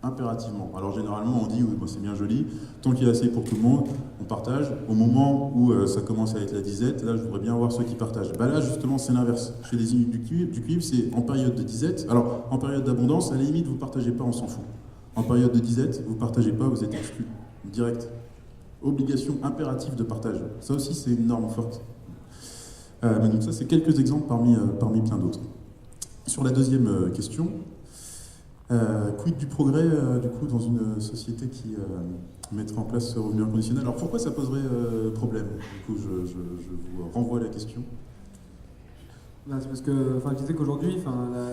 Impérativement. Alors généralement, on dit oui, c'est bien joli, tant qu'il y a assez pour tout le monde, on partage. Au moment où ça commence à être la disette, là, je voudrais bien voir ceux qui partagent. Là, justement, c'est l'inverse. Chez les Inuits du cuivre, c'est en période de disette. Alors, en période d'abondance, à la limite, vous ne partagez pas, on s'en fout. En période de disette, vous ne partagez pas, vous êtes exclu. Direct. Obligation impérative de partage. Ça aussi, c'est une norme forte. Donc ça, c'est quelques exemples parmi plein d'autres. Sur la deuxième question, quid du progrès, du coup, dans une société qui mettrait en place ce revenu inconditionnel? Alors pourquoi ça poserait problème? Du coup, je vous renvoie à la question. C'est parce que, je disais qu'aujourd'hui,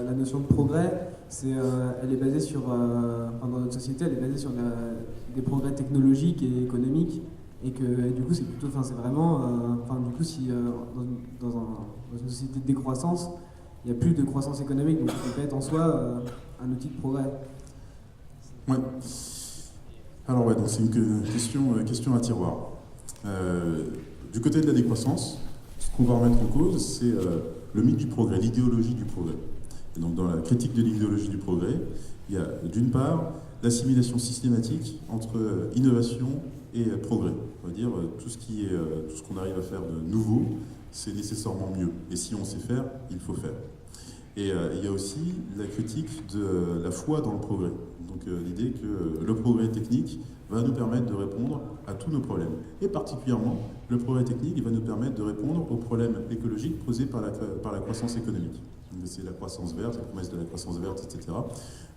la notion de progrès, elle est basée sur, dans notre société, elle est basée sur des progrès technologiques et économiques. et que du coup c'est plutôt, enfin c'est vraiment, du coup si dans une société de décroissance, il n'y a plus de croissance économique, donc ça peut être en soi un outil de progrès. Ouais. Alors ouais, donc c'est une question à tiroir. Du côté de la décroissance, ce qu'on va remettre en cause, c'est le mythe du progrès, l'idéologie du progrès. Et donc dans la critique de l'idéologie du progrès, il y a d'une part l'assimilation systématique entre innovation et progrès. On va dire tout ce qu'on arrive à faire de nouveau, c'est nécessairement mieux. Et si on sait faire, il faut faire. Et il y a aussi la critique de la foi dans le progrès. Donc l'idée que le progrès technique va nous permettre de répondre à tous nos problèmes. Et particulièrement, le progrès technique va nous permettre de répondre aux problèmes écologiques posés par la croissance économique. C'est la croissance verte, la promesse de la croissance verte, etc.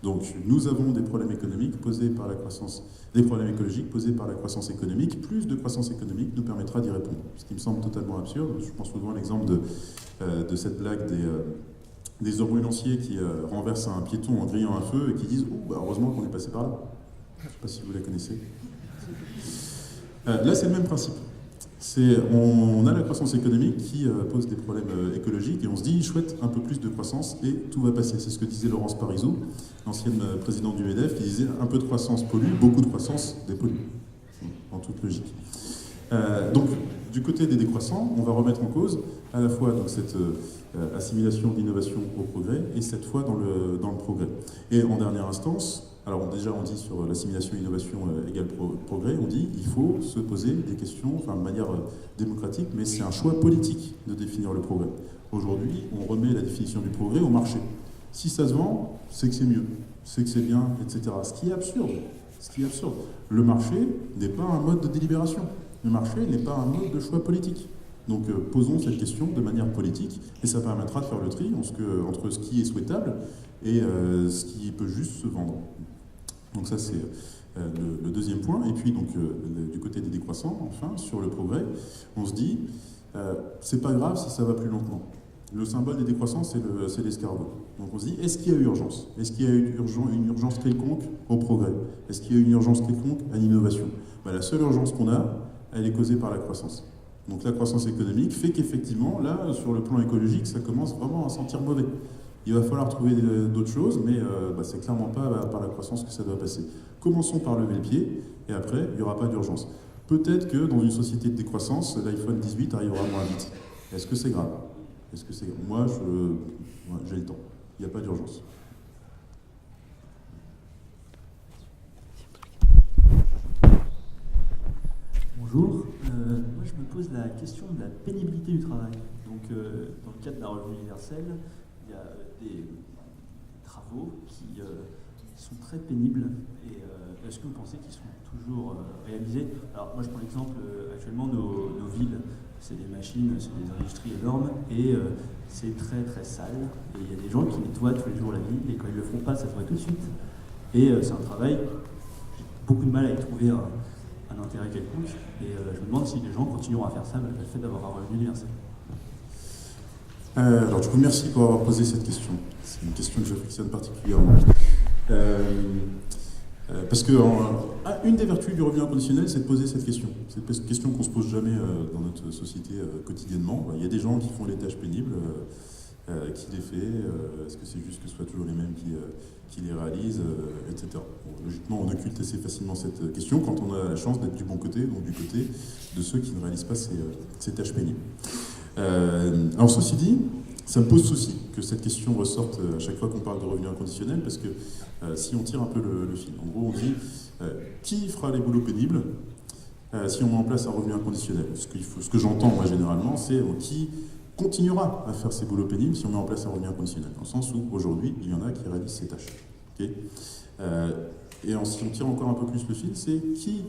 Donc nous avons des problèmes économiques posés par la croissance, des problèmes écologiques posés par la croissance économique. Plus de croissance économique nous permettra d'y répondre. Ce qui me semble totalement absurde. Je pense souvent à l'exemple de cette blague des ambulanciers qui renversent un piéton en grillant un feu et qui disent « Oh, bah heureusement qu'on est passé par là ». Je ne sais pas si vous la connaissez. Là, c'est le même principe. On a la croissance économique qui pose des problèmes écologiques et on se dit « Chouette, un peu plus de croissance et tout va passer ». C'est ce que disait Laurence Parisot, l'ancienne présidente du MEDEF, qui disait « Un peu de croissance pollue, beaucoup de croissance dépollue ». En toute logique. Donc, du côté des décroissants, on va remettre en cause à la fois donc, cette assimilation d'innovation au progrès et cette fois dans le progrès. Et en dernière instance, alors déjà on dit sur l'assimilation innovation égale progrès, on dit il faut se poser des questions de manière démocratique, mais c'est un choix politique de définir le progrès. Aujourd'hui, on remet la définition du progrès au marché. Si ça se vend, c'est que c'est mieux, c'est que c'est bien, etc. Ce qui est absurde. Le marché n'est pas un mode de délibération. Le marché n'est pas un mode de choix politique. Donc posons cette question de manière politique et ça permettra de faire le tri entre ce qui est souhaitable et ce qui peut juste se vendre. Donc ça c'est le deuxième point. Et puis donc du côté des décroissants, enfin, sur le progrès, on se dit c'est pas grave si ça va plus lentement. Le symbole des décroissants, c'est l'escargot. Donc on se dit, est-ce qu'il y a urgence? Est-ce qu'il y a une urgence quelconque au progrès? Est-ce qu'il y a une urgence quelconque à l'innovation? La seule urgence qu'on a, elle est causée par la croissance. Donc la croissance économique fait qu'effectivement, là, sur le plan écologique, ça commence vraiment à sentir mauvais. Il va falloir trouver d'autres choses, mais c'est clairement pas par la croissance que ça doit passer. Commençons par lever le pied, et après, il n'y aura pas d'urgence. Peut-être que dans une société de décroissance, l'iPhone 18 arrivera moins vite. Est-ce que c'est grave? Moi, j'ai le temps. Il n'y a pas d'urgence. Bonjour. Moi, je me pose la question de la pénibilité du travail. Donc, dans le cadre d'un revenu universel, il y a des travaux qui sont très pénibles. Et est-ce que vous pensez qu'ils sont toujours réalisés? Alors, moi, je prends l'exemple, actuellement, nos villes, c'est des machines, c'est des industries énormes, et c'est très très sale. Et il y a des gens qui nettoient tous les jours la ville, et quand ils ne le font pas, ça se voit tout de suite. Et c'est un travail, j'ai beaucoup de mal à y trouver un intérêt quelconque, et je me demande si les gens continueront à faire ça malgré le fait d'avoir un revenu universel. Alors du coup, merci pour avoir posé cette question. C'est une question que j'affectionne particulièrement. Parce que une des vertus du revenu inconditionnel, c'est de poser cette question. C'est une question qu'on ne se pose jamais dans notre société quotidiennement. Il y a des gens qui font les tâches pénibles, qui les fait, est-ce que c'est juste que ce soit toujours les mêmes qui les réalisent, etc. Bon, logiquement, on occulte assez facilement cette question quand on a la chance d'être du bon côté, donc du côté de ceux qui ne réalisent pas ces tâches pénibles. Alors ceci dit, ça me pose souci que cette question ressorte à chaque fois qu'on parle de revenu inconditionnel, parce que si on tire un peu le fil, en gros on dit qui fera les boulots pénibles si on met en place un revenu inconditionnel? Ce que j'entends moi généralement, c'est qui continuera à faire ces boulots pénibles si on met en place un revenu inconditionnel, dans le sens où aujourd'hui il y en a qui réalisent ces tâches. Okay, et si on tire encore un peu plus le fil, c'est qui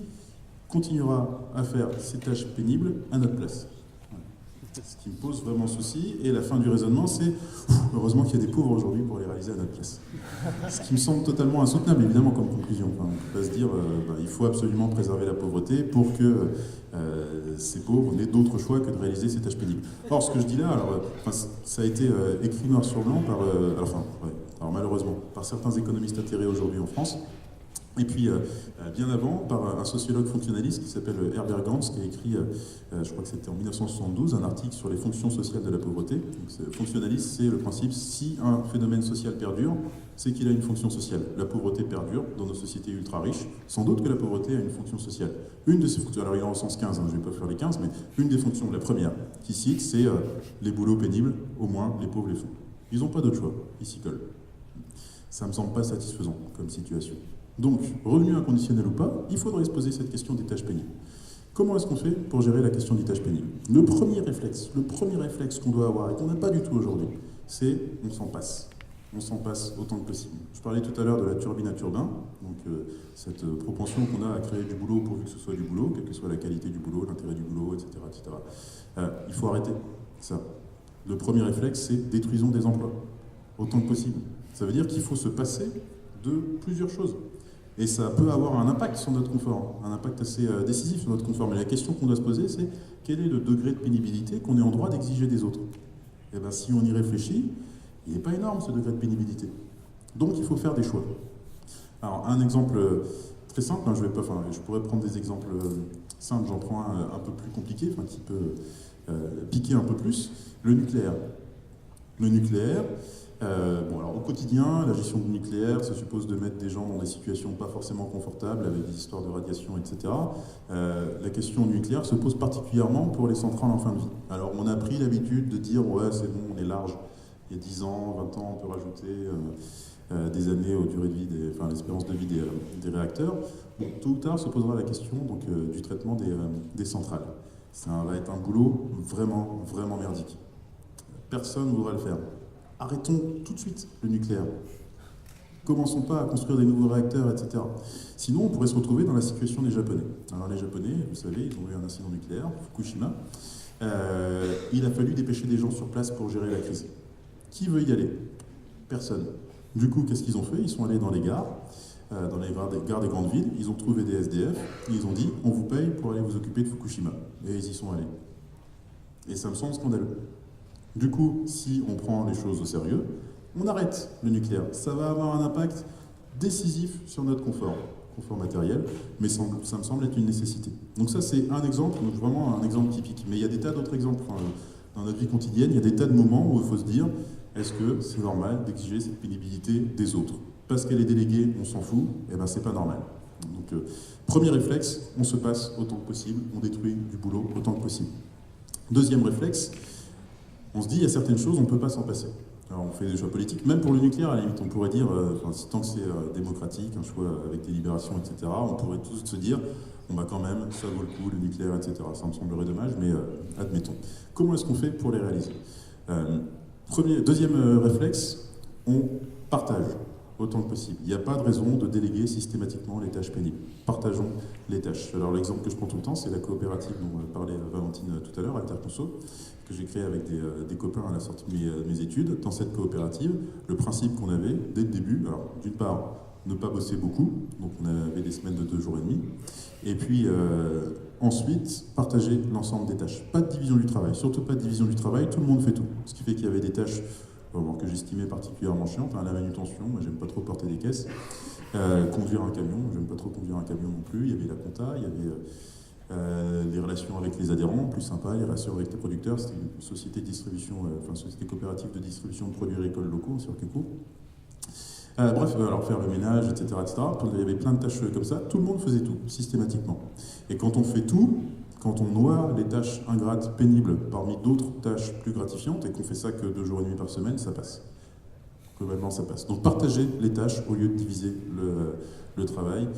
continuera à faire ces tâches pénibles à notre place? Ce qui me pose vraiment souci, et la fin du raisonnement, c'est heureusement qu'il y a des pauvres aujourd'hui pour les réaliser à notre place. Ce qui me semble totalement insoutenable, évidemment, comme conclusion. On ne peut pas se dire il faut absolument préserver la pauvreté pour que ces pauvres n'aient d'autre choix que de réaliser ces tâches pénibles. Or, ce que je dis là, ça a été écrit noir sur blanc par, malheureusement, par certains économistes atterrés aujourd'hui en France, Et puis, bien avant, par un sociologue fonctionnaliste qui s'appelle Herbert Gans, qui a écrit, je crois que c'était en 1972, un article sur les fonctions sociales de la pauvreté. Donc, fonctionnaliste, c'est le principe, si un phénomène social perdure, c'est qu'il a une fonction sociale. La pauvreté perdure dans nos sociétés ultra riches, sans doute que la pauvreté a une fonction sociale. Une de ces fonctions, alors il en recense 15, je ne vais pas faire les 15, mais une des fonctions, la première, qui cite, c'est les boulots pénibles, au moins les pauvres les font. Ils n'ont pas d'autre choix, ils s'y collent. Ça ne me semble pas satisfaisant comme situation. Donc, revenu inconditionnel ou pas, il faudrait se poser cette question des tâches pénibles. Comment est-ce qu'on fait pour gérer la question des tâches pénibles? Le premier réflexe qu'on doit avoir et qu'on n'a pas du tout aujourd'hui, c'est on s'en passe. On s'en passe autant que possible. Je parlais tout à l'heure de la turbine à turbin, donc cette propension qu'on a à créer du boulot pourvu que ce soit du boulot, quelle que soit la qualité du boulot, l'intérêt du boulot, etc. Il faut arrêter ça. Le premier réflexe, c'est détruisons des emplois, autant que possible. Ça veut dire qu'il faut se passer de plusieurs choses. Et ça peut avoir un impact sur notre confort, un impact assez décisif sur notre confort. Mais la question qu'on doit se poser, c'est quel est le degré de pénibilité qu'on est en droit d'exiger des autres? Et bien, si on y réfléchit, il n'est pas énorme ce degré de pénibilité. Donc, il faut faire des choix. Alors, un exemple très simple, je pourrais prendre des exemples simples, j'en prends un peu plus compliqué, qui peut piquer un peu plus. Le nucléaire. Le nucléaire. Alors au quotidien, la gestion du nucléaire, ça suppose de mettre des gens dans des situations pas forcément confortables, avec des histoires de radiation, etc. La question nucléaire se pose particulièrement pour les centrales en fin de vie. Alors on a pris l'habitude de dire, ouais, c'est bon, on est large. Il y a 10 ans, 20 ans, on peut rajouter des années aux durées de vie, l'espérance de vie des réacteurs. Bon, tôt ou tard se posera la question du traitement des centrales. Ça va être un boulot vraiment, vraiment merdique. Personne ne voudra le faire. Arrêtons tout de suite le nucléaire. Commençons pas à construire des nouveaux réacteurs, etc. Sinon, on pourrait se retrouver dans la situation des Japonais. Alors les Japonais, vous savez, ils ont eu un incident nucléaire, Fukushima. Il a fallu dépêcher des gens sur place pour gérer la crise. Qui veut y aller? Personne. Du coup, qu'est-ce qu'ils ont fait? Ils sont allés dans les gares des grandes villes, ils ont trouvé des SDF, et ils ont dit, on vous paye pour aller vous occuper de Fukushima. Et ils y sont allés. Et ça me semble scandaleux. Du coup, si on prend les choses au sérieux, on arrête le nucléaire. Ça va avoir un impact décisif sur notre confort matériel, mais ça me semble être une nécessité. Donc ça, c'est un exemple, donc vraiment un exemple typique. Mais il y a des tas d'autres exemples dans notre vie quotidienne. Il y a des tas de moments où il faut se dire, est-ce que c'est normal d'exiger cette pénibilité des autres? Parce qu'elle est déléguée, on s'en fout, et ben c'est pas normal. Donc, premier réflexe, on se passe autant que possible, on détruit du boulot autant que possible. Deuxième réflexe, on se dit, il y a certaines choses, on ne peut pas s'en passer. Alors on fait des choix politiques, même pour le nucléaire, à la limite, on pourrait dire, tant que c'est démocratique, un choix avec délibération, etc., on pourrait tous se dire, quand même, ça vaut le coup, le nucléaire, etc. Ça me semblerait dommage, mais admettons. Comment est-ce qu'on fait pour les réaliser? Deuxième réflexe, on partage autant que possible. Il n'y a pas de raison de déléguer systématiquement les tâches pénibles. Partageons les tâches. Alors l'exemple que je prends tout le temps, c'est la coopérative dont parlait Valentine tout à l'heure, Alterconso, que j'ai créée avec des copains à la sortie de mes études. Dans cette coopérative, le principe qu'on avait dès le début, alors d'une part, ne pas bosser beaucoup, donc on avait des semaines de 2 jours et demi, et puis ensuite, partager l'ensemble des tâches. Pas de division du travail, surtout pas de division du travail, tout le monde fait tout. Ce qui fait qu'il y avait des tâches que j'estimais particulièrement chiantes, la manutention, moi j'aime pas trop porter des caisses, conduire un camion, j'aime pas trop conduire un camion non plus, il y avait la compta, il y avait les relations avec les adhérents, plus sympa, les relations avec les producteurs, c'était une société de distribution, société coopérative de distribution de produits agricoles locaux, sur Keco. Bref, alors faire le ménage, etc., etc. Il y avait plein de tâches comme ça, tout le monde faisait tout, systématiquement. Et quand on fait tout, quand on noie les tâches ingrates, pénibles, parmi d'autres tâches plus gratifiantes, et qu'on fait ça que 2 jours et demi par semaine, ça passe. Globalement, ça passe. Donc partager les tâches au lieu de diviser le travail.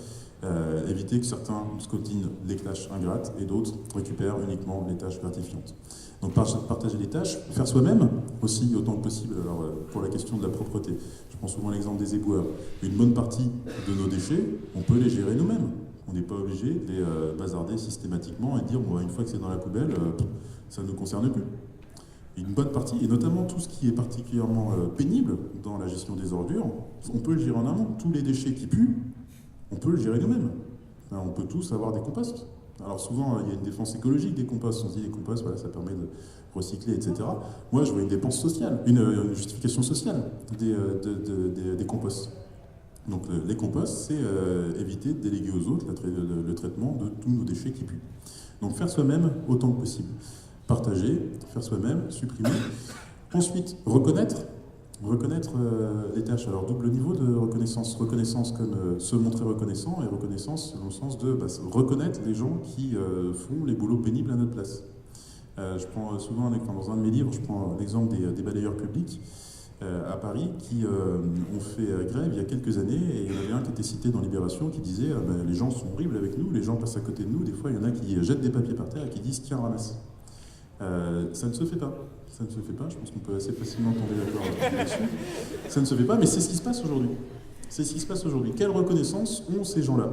Éviter que certains scotinent les tâches ingrates et d'autres récupèrent uniquement les tâches gratifiantes. Donc partager les tâches, faire soi-même aussi autant que possible. Alors pour la question de la propreté, je prends souvent l'exemple des éboueurs. Une bonne partie de nos déchets, on peut les gérer nous-mêmes. On n'est pas obligé de les bazarder systématiquement et dire une fois que c'est dans la poubelle, ça ne nous concerne plus. Une bonne partie, et notamment tout ce qui est particulièrement pénible dans la gestion des ordures, on peut le gérer en amont. Tous les déchets qui puent, on peut le gérer nous-mêmes. On peut tous avoir des composts. Alors souvent, il y a une défense écologique des composts. On se dit les composts, ça permet de recycler, etc. Moi, je vois une dépense sociale, une justification sociale des composts. Donc les composts, c'est éviter de déléguer aux autres le traitement de tous nos déchets qui puent. Donc faire soi-même autant que possible. Partager, faire soi-même, supprimer. Ensuite, reconnaître les tâches. Alors double niveau de reconnaissance. Reconnaissance comme se montrer reconnaissant et reconnaissance dans le sens de reconnaître les gens qui font les boulots pénibles à notre place. Je prends souvent, dans un de mes livres, je prends l'exemple des balayeurs publics à Paris qui ont fait grève il y a quelques années, et il y en avait un qui était cité dans Libération qui disait les gens sont horribles avec nous, les gens passent à côté de nous, des fois il y en a qui jettent des papiers par terre et qui disent tiens ramasse. Ça ne se fait pas. Ça ne se fait pas, je pense qu'on peut assez facilement tomber d'accord là-dessus. Ça ne se fait pas, mais c'est ce qui se passe aujourd'hui. C'est ce qui se passe aujourd'hui. Quelle reconnaissance ont ces gens-là?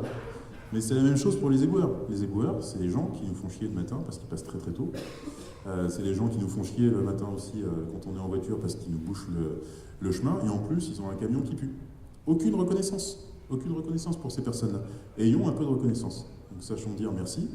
Mais c'est la même chose pour les éboueurs. Les éboueurs, c'est les gens qui nous font chier le matin parce qu'ils passent très très tôt. C'est les gens qui nous font chier le matin aussi quand on est en voiture parce qu'ils nous bouchent le chemin. Et en plus, ils ont un camion qui pue. Aucune reconnaissance. Aucune reconnaissance pour ces personnes-là. Ayons un peu de reconnaissance. Donc sachons dire merci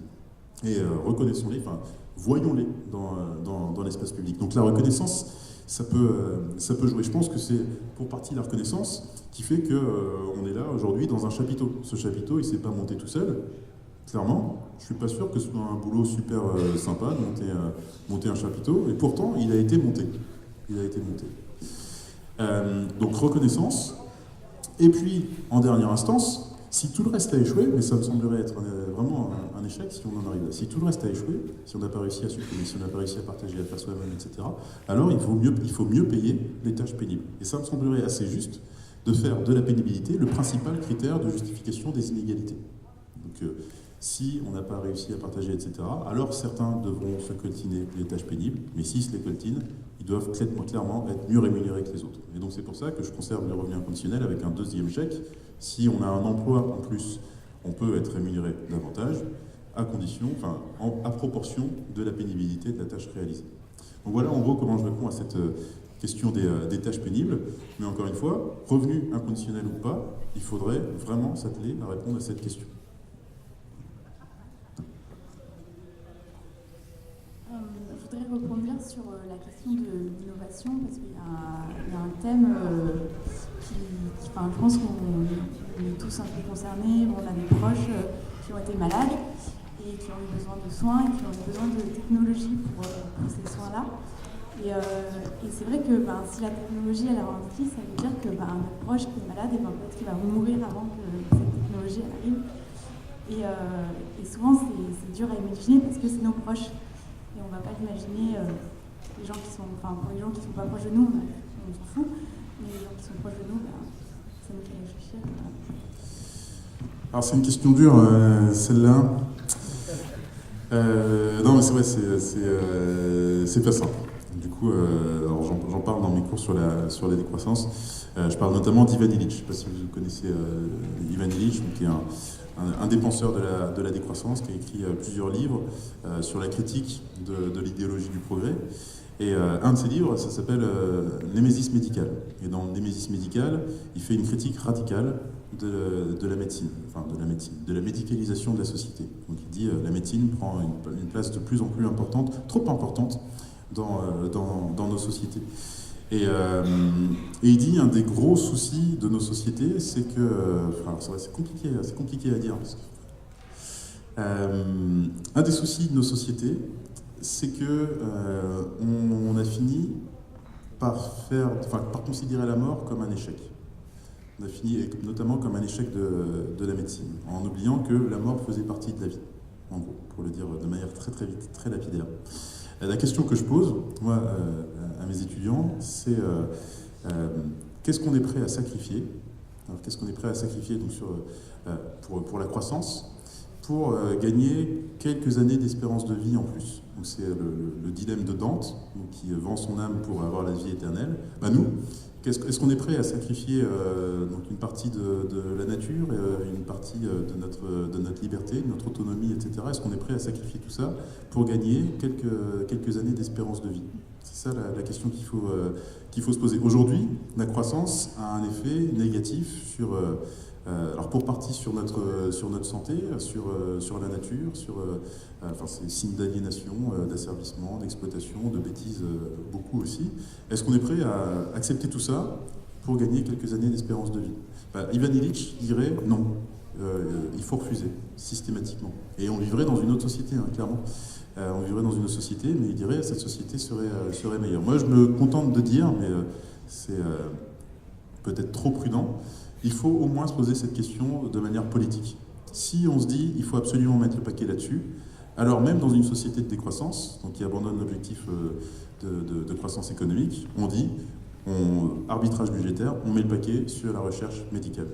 et reconnaissons-les, enfin voyons-les dans l'espace public. Donc la reconnaissance, ça peut jouer. Je pense que c'est pour partie la reconnaissance qui fait qu'on est là aujourd'hui dans un chapiteau. Ce chapiteau, il ne s'est pas monté tout seul. Clairement, je ne suis pas sûr que ce soit un boulot super sympa de monter un chapiteau, et pourtant, il a été monté. Il a été monté. Donc, reconnaissance. Et puis, en dernière instance, si tout le reste a échoué, mais ça me semblerait être vraiment un échec si on en arrive là, si tout le reste a échoué, si on n'a pas réussi à supprimer, si on n'a pas réussi à partager, à faire soi-même, etc., alors il faut mieux payer les tâches pénibles. Et ça me semblerait assez juste de faire de la pénibilité le principal critère de justification des inégalités. Donc, si on n'a pas réussi à partager, etc., alors certains devront se coltiner les tâches pénibles, mais s'ils se les coltinent, ils doivent clairement être mieux rémunérés que les autres. Et donc c'est pour ça que je conserve le revenu inconditionnel avec un deuxième chèque. Si on a un emploi en plus, on peut être rémunéré davantage, à condition, à proportion de la pénibilité de la tâche réalisée. Donc voilà en gros comment je réponds à cette question des tâches pénibles. Mais encore une fois, revenu inconditionnel ou pas, il faudrait vraiment s'atteler à répondre à cette question. Je voudrais rebondir sur la question de l'innovation, parce qu'il y a un thème je pense qu'on est tous un peu concernés. On a des proches qui ont été malades et qui ont eu besoin de soins et qui ont eu besoin de technologie pour ces soins-là. Et c'est vrai que si la technologie elle ralentit, ça veut dire que notre proche qui est malade, peut-être qu'il va mourir avant que cette technologie elle arrive. Et souvent c'est dur à imaginer parce que c'est nos proches. Et on ne va pas l'imaginer, les gens qui sont, pour les gens qui ne sont pas proches de nous, on s'en fout, mais les gens qui sont proches de nous, ça nous fait réfléchir. Alors c'est une question dure, celle-là. Non mais c'est vrai, c'est pas simple. Du coup, alors j'en parle dans mes cours sur la décroissance. Je parle notamment d'Ivan Illich. Je ne sais pas si vous connaissez Ivan Illich, qui est un des penseurs de la décroissance, qui a écrit plusieurs livres sur la critique de l'idéologie du progrès. Et un de ses livres, ça s'appelle Némésis médicale. Et dans Némésis médicale, il fait une critique radicale de la médecine, de la médicalisation de la société. Donc il dit la médecine prend une place de plus en plus importante, trop importante, dans nos sociétés. Et il dit un des gros soucis de nos sociétés, c'est que, c'est compliqué à dire. Un des soucis de nos sociétés, c'est que on a fini par considérer la mort comme un échec. On a fini notamment comme un échec de la médecine, en oubliant que la mort faisait partie de la vie, en gros, pour le dire de manière très très vite, très lapidaire. La question que je pose, moi, à mes étudiants, c'est qu'est-ce qu'on est prêt à sacrifier? Alors, qu'est-ce qu'on est prêt à sacrifier donc, pour la croissance, pour gagner quelques années d'espérance de vie en plus? Donc, c'est le dilemme de Dante, donc, qui vend son âme pour avoir la vie éternelle. Nous, est-ce qu'on est prêt à sacrifier donc une partie de la nature, une partie de notre liberté, de notre autonomie, etc. Est-ce qu'on est prêt à sacrifier tout ça pour gagner quelques années d'espérance de vie? C'est ça la question qu'il faut se poser. Aujourd'hui, la croissance a un effet négatif alors pour partie sur notre santé, sur la nature, c'est signe d'aliénation, d'asservissement, d'exploitation, de bêtises, beaucoup aussi. Est-ce qu'on est prêt à accepter tout ça pour gagner quelques années d'espérance de vie. Ivan Illich dirait non, il faut refuser, systématiquement. Et on vivrait dans une autre société, hein, clairement. On vivrait dans une autre société, mais il dirait cette société serait meilleure. Moi, je me contente de dire, mais c'est peut-être trop prudent, il faut au moins se poser cette question de manière politique. Si on se dit il faut absolument mettre le paquet là-dessus, alors même dans une société de décroissance, donc qui abandonne l'objectif de croissance économique, on dit arbitrage budgétaire, on met le paquet sur la recherche médicale.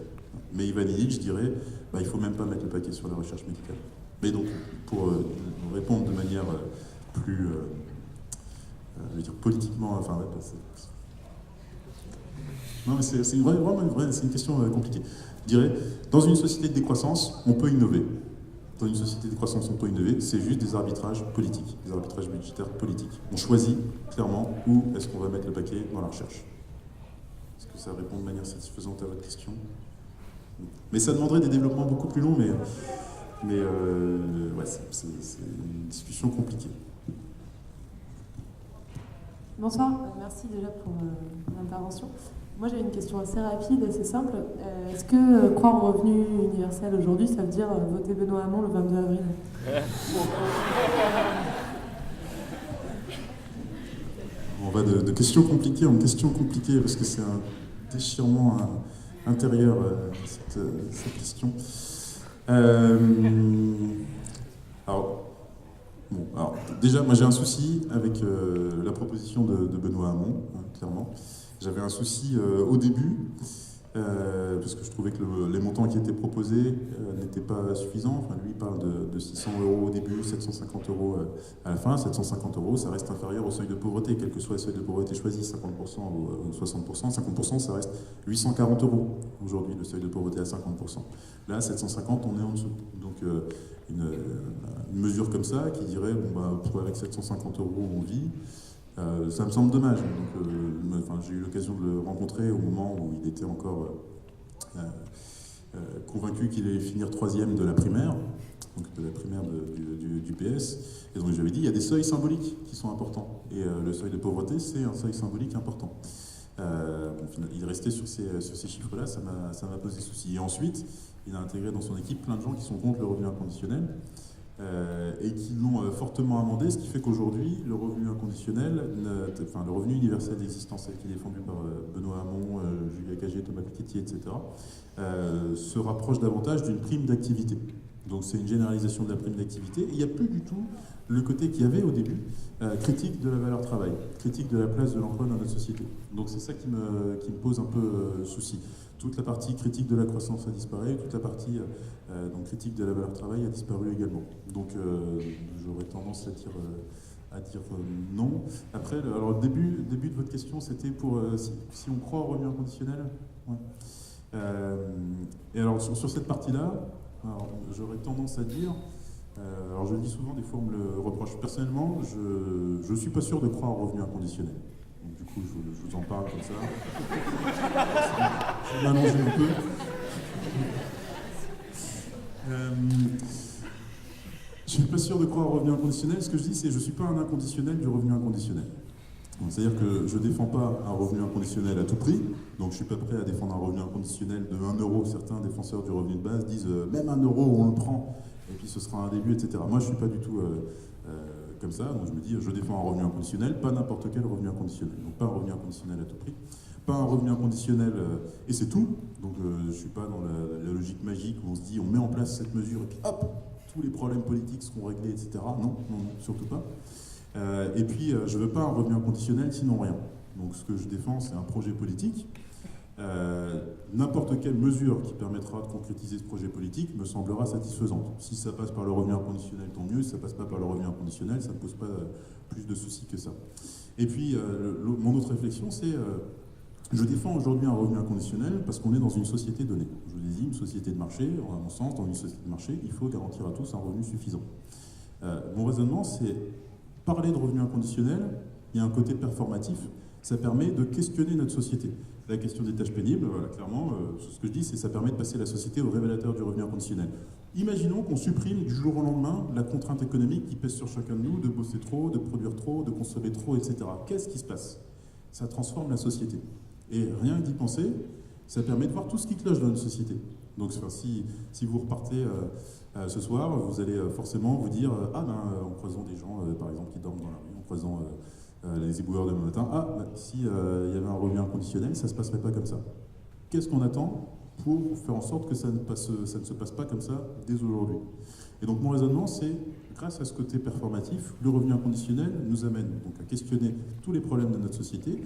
Mais Ivan Illich dirait il ne faut même pas mettre le paquet sur la recherche médicale. Mais donc, pour répondre de manière plus, je veux dire, politiquement, enfin, non, mais c'est vraiment une question compliquée. Je dirais, dans une société de décroissance, on peut innover. Dans une société de croissance, on peut innover. C'est juste des arbitrages politiques, des arbitrages budgétaires politiques. On choisit clairement où est-ce qu'on va mettre le paquet dans la recherche. Est-ce que ça répond de manière satisfaisante à votre question? Mais ça demanderait des développements beaucoup plus longs, mais ouais, c'est une discussion compliquée. Bonsoir, merci déjà pour l'intervention. Moi j'ai une question assez rapide, assez simple. Est-ce que croire au revenu universel aujourd'hui, ça veut dire voter Benoît Hamon le 22 avril? On va de questions compliquées en questions compliquées, parce que c'est un déchirement intérieur, cette question. Alors, déjà, moi j'ai un souci avec la proposition de Benoît Hamon, hein, clairement. J'avais un souci au début, parce que je trouvais que les montants qui étaient proposés n'étaient pas suffisants. Enfin, lui, il parle de 600 € au début, 750 € à la fin. 750 €, ça reste inférieur au seuil de pauvreté, quel que soit le seuil de pauvreté choisi, 50% ou 60%. 50%, ça reste 840 € aujourd'hui, le seuil de pauvreté à 50%. Là, 750, on est en dessous. Donc, une mesure comme ça, qui dirait, avec 750 € on vit, ça me semble dommage. Donc, j'ai eu l'occasion de le rencontrer au moment où il était encore convaincu qu'il allait finir 3e de la primaire, donc de la primaire du PS. Et donc j'avais dit, il y a des seuils symboliques qui sont importants. Et le seuil de pauvreté, c'est un seuil symbolique important. Il restait sur ces chiffres-là, ça m'a posé souci. Et ensuite, il a intégré dans son équipe plein de gens qui sont contre le revenu inconditionnel. Et qui l'ont fortement amendé, ce qui fait qu'aujourd'hui, le revenu inconditionnel, le revenu universel d'existence qui est défendu par Benoît Hamon, Julia Cagé, Thomas Piketty, etc., se rapproche davantage d'une prime d'activité. Donc c'est une généralisation de la prime d'activité, et il n'y a plus du tout le côté qu'il y avait au début, critique de la valeur travail, critique de la place de l'emploi dans notre société. Donc c'est ça qui me pose un peu souci. Toute la partie critique de la croissance a disparu, toute la partie critique de la valeur travail a disparu également. Donc j'aurais tendance à dire non. Après, alors le début de votre question, c'était pour si on croit au revenu inconditionnel. Ouais. Et alors sur cette partie-là, j'aurais tendance à dire, alors je le dis souvent, des fois on me le reproche. Personnellement, je ne suis pas sûr de croire au revenu inconditionnel. Donc, du coup, je vous en parle comme ça. Je vais m'allonger un peu. Je ne suis pas sûr de croire au revenu inconditionnel. Ce que je dis, c'est que je ne suis pas un inconditionnel du revenu inconditionnel. C'est-à-dire que je ne défends pas un revenu inconditionnel à tout prix, donc je ne suis pas prêt à défendre un revenu inconditionnel de 1 €. Certains défenseurs du revenu de base disent même 1 €, on le prend, et puis ce sera un début, etc. Moi, je ne suis pas du tout comme ça, donc je me dis, je défends un revenu inconditionnel, pas n'importe quel revenu inconditionnel. Donc pas un revenu inconditionnel à tout prix, pas un revenu inconditionnel, et c'est tout. Donc je ne suis pas dans la logique magique où on se dit, on met en place cette mesure, et puis hop, tous les problèmes politiques seront réglés, etc. Non, surtout pas. Et puis, je ne veux pas un revenu inconditionnel, sinon rien. Donc, ce que je défends, c'est un projet politique. N'importe quelle mesure qui permettra de concrétiser ce projet politique me semblera satisfaisante. Si ça passe par le revenu inconditionnel, tant mieux. Si ça ne passe pas par le revenu inconditionnel, ça ne pose pas plus de soucis que ça. Et puis, mon autre réflexion, c'est je défends aujourd'hui un revenu inconditionnel parce qu'on est dans une société donnée. Je vous l'ai dit, une société de marché. À mon sens, dans une société de marché, il faut garantir à tous un revenu suffisant. Mon raisonnement, c'est parler de revenu inconditionnel, il y a un côté performatif, ça permet de questionner notre société. La question des tâches pénibles, voilà, clairement, ce que je dis, c'est que ça permet de passer la société au révélateur du revenu inconditionnel. Imaginons qu'on supprime du jour au lendemain la contrainte économique qui pèse sur chacun de nous, de bosser trop, de produire trop, de consommer trop, etc. Qu'est-ce qui se passe? Ça transforme la société. Et rien que d'y penser, ça permet de voir tout ce qui cloche dans une société. Donc si vous repartez ce soir, vous allez forcément vous dire en croisant des gens, par exemple, qui dorment dans la rue, en croisant les éboueurs demain matin, si il y avait un revenu inconditionnel, ça ne se passerait pas comme ça. Qu'est-ce qu'on attend pour faire en sorte que ça ne se passe pas comme ça dès aujourd'hui? Et donc mon raisonnement, c'est, grâce à ce côté performatif, le revenu inconditionnel nous amène donc à questionner tous les problèmes de notre société,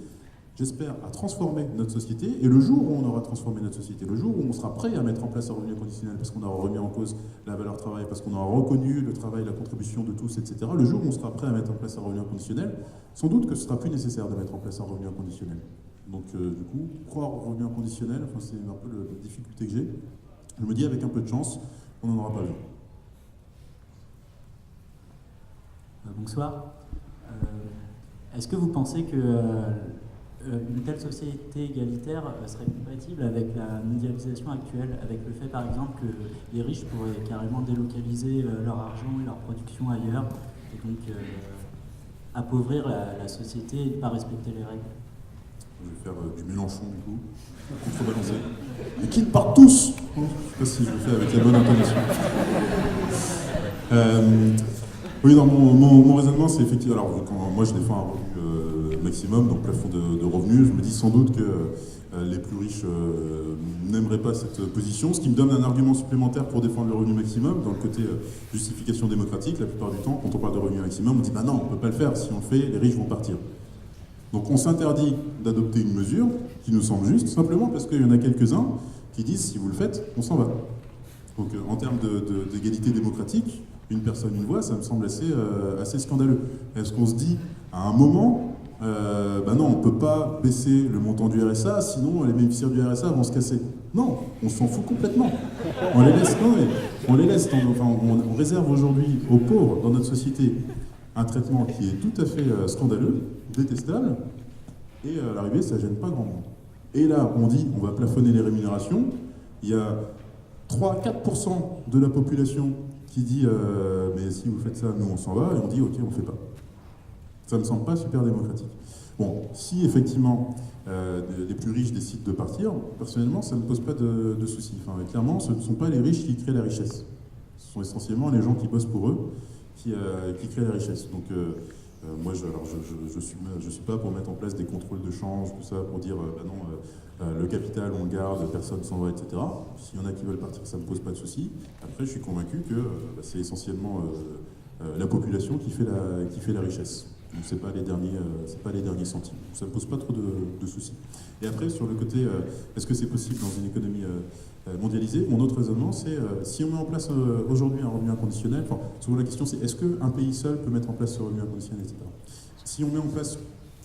j'espère à transformer notre société, et le jour où on aura transformé notre société, le jour où on sera prêt à mettre en place un revenu inconditionnel, parce qu'on aura remis en cause la valeur travail, parce qu'on aura reconnu le travail, la contribution de tous, etc., le jour où on sera prêt à mettre en place un revenu inconditionnel, sans doute que ce sera plus nécessaire de mettre en place un revenu inconditionnel. Donc du coup, croire au revenu inconditionnel, c'est un peu la difficulté que j'ai. Je me dis, avec un peu de chance, on n'en aura pas besoin. Bonsoir. Est-ce que vous pensez que une telle société égalitaire serait compatible avec la mondialisation actuelle, avec le fait par exemple que les riches pourraient carrément délocaliser leur argent et leur production ailleurs, et donc appauvrir la société et ne pas respecter les règles? Je vais faire du Mélenchon du coup, contrebalancer. Les kids partent tous. Je ne sais pas si je le fais avec la bonne intonation. Oui, non, mon raisonnement, c'est effectivement. Alors, quand moi je défends un revenu maximum, donc plafond de revenus, je me dis sans doute que les plus riches n'aimeraient pas cette position, ce qui me donne un argument supplémentaire pour défendre le revenu maximum, dans le côté justification démocratique. La plupart du temps, quand on parle de revenu maximum, on dit bah non, on ne peut pas le faire, si on le fait, les riches vont partir. Donc on s'interdit d'adopter une mesure qui nous semble juste, simplement parce qu'il y en a quelques-uns qui disent si vous le faites, on s'en va. Donc en termes d'égalité démocratique, une personne, une voix, ça me semble assez scandaleux. Est-ce qu'on se dit à un moment, non, on ne peut pas baisser le montant du RSA, sinon les bénéficiaires du RSA vont se casser? Non, on s'en fout complètement. On les laisse, on réserve aujourd'hui aux pauvres dans notre société un traitement qui est tout à fait scandaleux, détestable, et à l'arrivée, ça ne gêne pas grand monde. Et là, on dit, on va plafonner les rémunérations, il y a 3-4% de la population qui dit mais si vous faites ça, nous on s'en va, et on dit ok, on ne fait pas. Ça ne me semble pas super démocratique. Bon, si effectivement les plus riches décident de partir, personnellement, ça ne me pose pas de soucis. Enfin, clairement, ce ne sont pas les riches qui créent la richesse. Ce sont essentiellement les gens qui bossent pour eux qui créent la richesse. Donc moi, je suis pas pour mettre en place des contrôles de change, tout ça, pour dire le capital on le garde, personne s'en va, etc. S'il y en a qui veulent partir, ça ne me pose pas de soucis. Après, je suis convaincu que c'est essentiellement la population qui fait la richesse. Donc c'est pas les derniers centimes. Ça ne pose pas trop de soucis. Et après, sur le côté, est-ce que c'est possible dans une économie mondialisée? Mon autre raisonnement, c'est si on met en place aujourd'hui un revenu inconditionnel, souvent la question c'est est-ce qu'un pays seul peut mettre en place ce revenu inconditionnel, etc.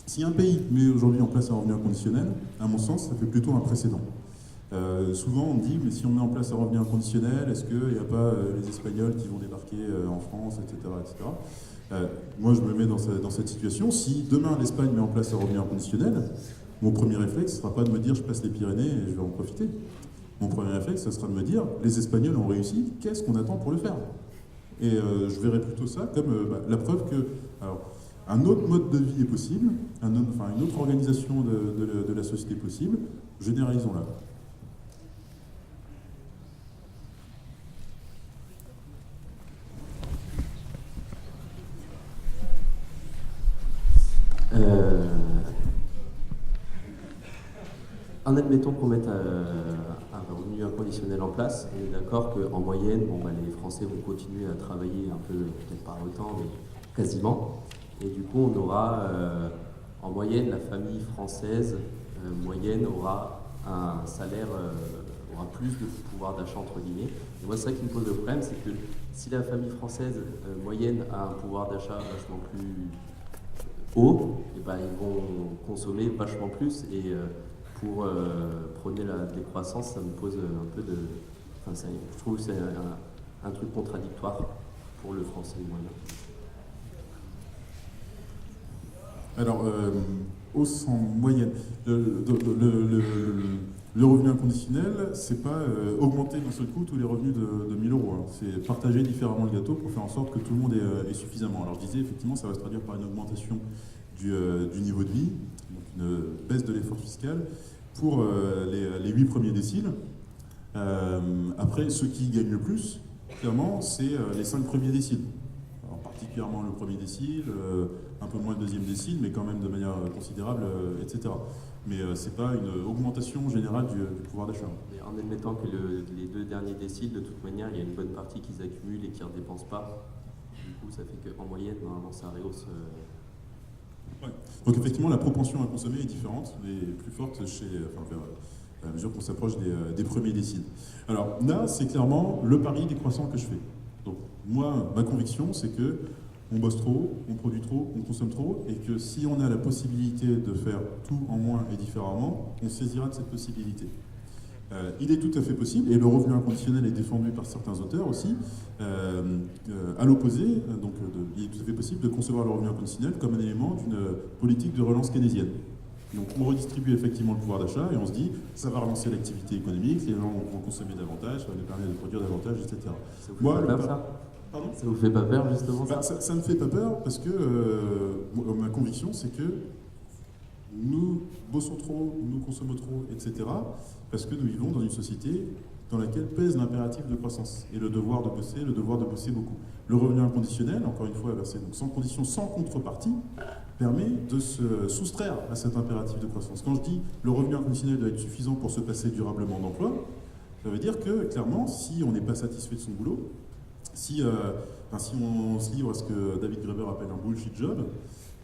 Si un pays met aujourd'hui en place un revenu inconditionnel, à mon sens, ça fait plutôt un précédent. Souvent on me dit, mais si on met en place un revenu inconditionnel, est-ce qu'il n'y a pas les Espagnols qui vont débarquer en France, etc. etc. Moi je me mets dans cette situation. Si demain l'Espagne met en place un revenu inconditionnel, mon premier réflexe ne sera pas de me dire je passe les Pyrénées et je vais en profiter. Mon premier réflexe, ça sera de me dire les Espagnols ont réussi, qu'est-ce qu'on attend pour le faire? Et je verrais plutôt ça comme la preuve que un autre mode de vie est possible, une autre organisation de la société possible, généralisons-la. En admettant qu'on mette un revenu inconditionnel en place, on est d'accord qu'en moyenne, les Français vont continuer à travailler un peu, peut-être pas autant, mais quasiment. Et du coup, on aura, en moyenne, la famille française moyenne aura un salaire, aura plus de pouvoir d'achat, entre guillemets. Et moi, c'est ça qui me pose le problème, c'est que si la famille française moyenne a un pouvoir d'achat vachement plus haut, et ils vont consommer vachement plus. Et pour prôner la décroissance, ça me pose un peu de... je trouve que c'est un truc contradictoire pour le français moyen. Alors, hausse en moyenne. Le revenu inconditionnel, c'est pas augmenter d'un seul coup tous les revenus de 1000 euros. Hein. C'est partager différemment le gâteau pour faire en sorte que tout le monde ait suffisamment. Alors je disais, effectivement, ça va se traduire par une augmentation du niveau de vie, donc une baisse de l'effort fiscal pour les 8 premiers déciles. Après, ceux qui gagnent le plus, clairement, c'est les 5 premiers déciles. Alors, particulièrement le premier décile, un peu moins le deuxième décile, mais quand même de manière considérable, etc. Mais ce n'est pas une augmentation générale du pouvoir d'achat. Et en admettant que les 2 derniers déciles, de toute manière, il y a une bonne partie qu'ils accumulent et qu'ils ne dépensent pas. Du coup, ça fait qu'en moyenne, normalement, ça rehausse. Ouais. Donc effectivement, la propension à consommer est différente, et plus forte à mesure qu'on s'approche des premiers déciles. Alors là, c'est clairement le pari décroissant que je fais. Donc moi, ma conviction, c'est que on bosse trop, on produit trop, on consomme trop, et que si on a la possibilité de faire tout en moins et différemment, on saisira de cette possibilité. Il est tout à fait possible, et le revenu inconditionnel est défendu par certains auteurs aussi, à l'opposé, donc il est tout à fait possible de concevoir le revenu inconditionnel comme un élément d'une politique de relance keynésienne. Donc on redistribue effectivement le pouvoir d'achat et on se dit ça va relancer l'activité économique, les gens vont consommer davantage, ça va nous permettre de produire davantage, etc. Ça vous fait pas peur, ça ? Pardon ? Ça vous fait pas peur justement ça ne me fait pas peur parce que ma conviction c'est que nous bossons trop, nous consommons trop, etc. parce que nous vivons dans une société dans laquelle pèse l'impératif de croissance et le devoir de bosser beaucoup. Le revenu inconditionnel, encore une fois versé donc sans condition, sans contrepartie, permet de se soustraire à cet impératif de croissance. Quand je dis le revenu inconditionnel doit être suffisant pour se passer durablement d'emploi, ça veut dire que clairement, si on n'est pas satisfait de son boulot, si on se livre à ce que David Graeber appelle un bullshit job,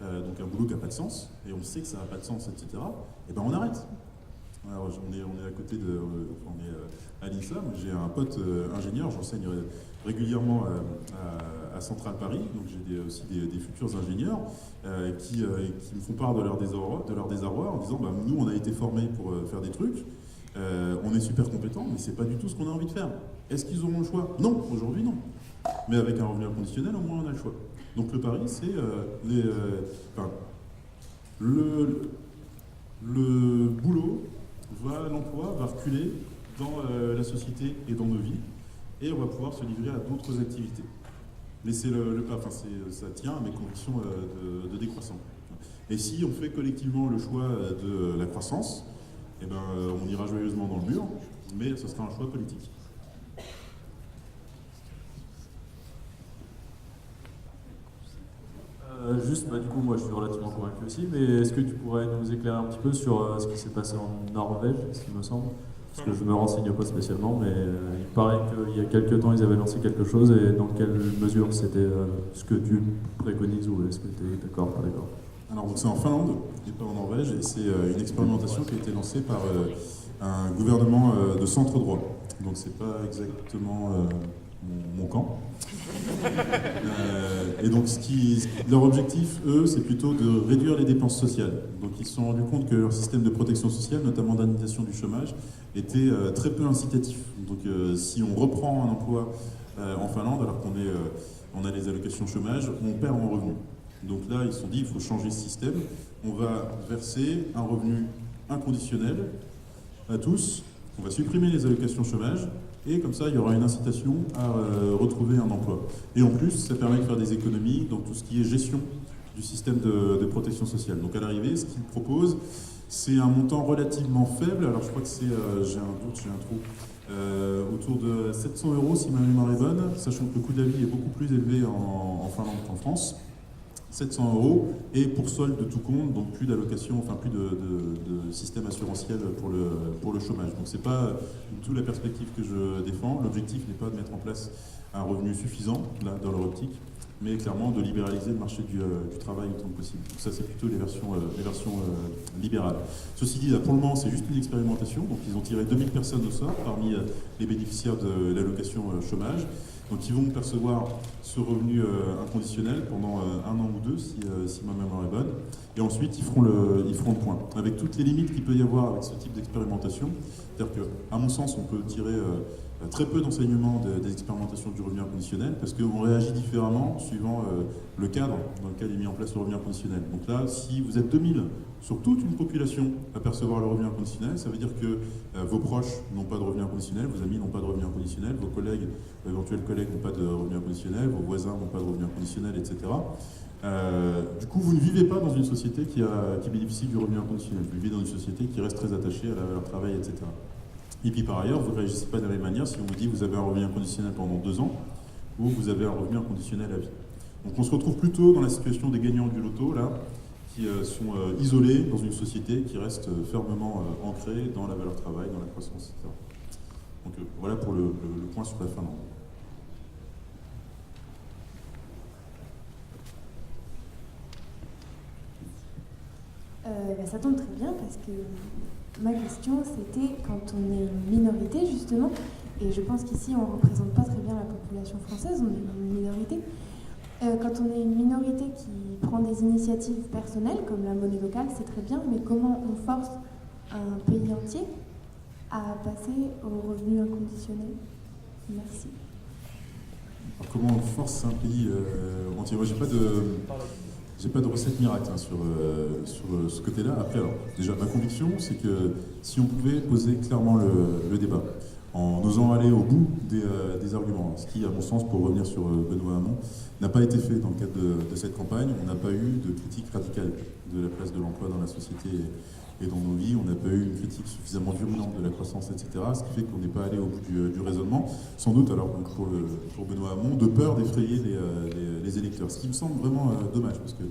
donc un boulot qui n'a pas de sens, et on sait que ça n'a pas de sens, etc., et ben on arrête. Alors, on est à côté de... on est à l'INSA, j'ai un pote ingénieur, j'enseigne régulièrement à Centrale Paris, donc j'ai aussi des futurs ingénieurs qui me font part de leur désarroi en disant bah, nous on a été formés pour faire des trucs, on est super compétents, mais c'est pas du tout ce qu'on a envie de faire. Est-ce qu'ils auront le choix? Non, aujourd'hui non. Mais avec un revenu inconditionnel, au moins on a le choix. Donc le pari, c'est le boulot, l'emploi va reculer dans la société et dans nos vies, et on va pouvoir se livrer à d'autres activités. Mais c'est ça tient à mes convictions de décroissant. Et si on fait collectivement le choix de la croissance, eh ben, on ira joyeusement dans le mur, mais ce sera un choix politique. Du coup, moi je suis relativement convaincu aussi, mais est-ce que tu pourrais nous éclairer un petit peu sur ce qui s'est passé en Norvège, ce qui me semble? Parce que je me renseigne pas spécialement, mais il paraît qu'il y a quelques temps ils avaient lancé quelque chose, et dans quelle mesure c'était ce que tu préconises, ou est-ce que tu es d'accord, pas d'accord? Alors donc c'est en Finlande et pas en Norvège, et c'est une expérimentation qui a été lancée par un gouvernement de centre droit. Donc c'est pas exactement mon camp. Et donc leur objectif, eux, c'est plutôt de réduire les dépenses sociales. Donc ils se sont rendus compte que leur système de protection sociale, notamment d'indemnisation du chômage, était très peu incitatif. Donc si on reprend un emploi en Finlande, alors qu'on a les allocations chômage, on perd en revenus. Donc là, ils se sont dit, il faut changer ce système. On va verser un revenu inconditionnel à tous. On va supprimer les allocations chômage. Et comme ça, il y aura une incitation à retrouver un emploi. Et en plus, ça permet de faire des économies dans tout ce qui est gestion du système de protection sociale. Donc à l'arrivée, ce qu'ils proposent, c'est un montant relativement faible. Alors je crois que c'est, j'ai un trou, autour de 700 € si ma mémoire est bonne, sachant que le coût de la vie est beaucoup plus élevé en Finlande qu'en France. 700 €, et pour solde de tout compte, donc plus d'allocation, enfin plus de système assurantiel pour le chômage. Donc c'est pas du tout la perspective que je défends. L'objectif n'est pas de mettre en place un revenu suffisant, là, dans leur optique, mais clairement de libéraliser le marché du travail autant que possible. Donc ça, c'est plutôt les versions libérales. Ceci dit, là, pour le moment, c'est juste une expérimentation. Donc ils ont tiré 2000 personnes au sort parmi les bénéficiaires de l'allocation chômage. Donc ils vont percevoir ce revenu inconditionnel pendant 1 an ou 2, si ma mémoire est bonne. Et ensuite, ils feront le point. Avec toutes les limites qu'il peut y avoir avec ce type d'expérimentation. C'est-à-dire qu'à mon sens, on peut tirer très peu d'enseignements des expérimentations du revenu inconditionnel, parce qu'on réagit différemment suivant le cadre dans lequel est mis en place le revenu inconditionnel. Donc là, si vous êtes 2000 sur toute une population à percevoir le revenu inconditionnel, ça veut dire que vos proches n'ont pas de revenu inconditionnel, vos amis n'ont pas de revenu inconditionnel, vos collègues, éventuels collègues n'ont pas de revenu inconditionnel, vos voisins n'ont pas de revenu inconditionnel, etc. Du coup, vous ne vivez pas dans une société qui bénéficie du revenu inconditionnel. Vous vivez dans une société qui reste très attachée à la valeur travail, etc. Et puis par ailleurs, vous ne réagissez pas de la même manière si on vous dit que vous avez un revenu inconditionnel pendant 2 ans ou vous avez un revenu inconditionnel à vie. Donc on se retrouve plutôt dans la situation des gagnants du loto, là, qui sont isolés dans une société qui reste fermement ancrée dans la valeur travail, dans la croissance, etc. Donc voilà pour le point sur la Finlande. Ça tombe très bien parce que ma question c'était quand on est une minorité justement, et je pense qu'ici on ne représente pas très bien la population française, on est une minorité. Quand on est une minorité qui prend des initiatives personnelles comme la monnaie locale, c'est très bien, mais comment on force un pays entier à passer au revenu inconditionnel? Merci. Alors, comment on force un pays entier? Moi, j'ai pas de recette miracle sur ce côté-là. Après, alors, déjà, ma conviction, c'est que si on pouvait poser clairement le débat, en osant aller au bout des arguments, ce qui, à mon sens, pour revenir sur Benoît Hamon, n'a pas été fait dans le cadre de cette campagne. On n'a pas eu de critique radicale de la place de l'emploi dans la société et dans nos vies. On n'a pas eu une critique suffisamment virulente de la croissance, etc. Ce qui fait qu'on n'est pas allé au bout du raisonnement. Sans doute, alors pour Benoît Hamon, de peur d'effrayer les électeurs. Ce qui me semble vraiment dommage, parce que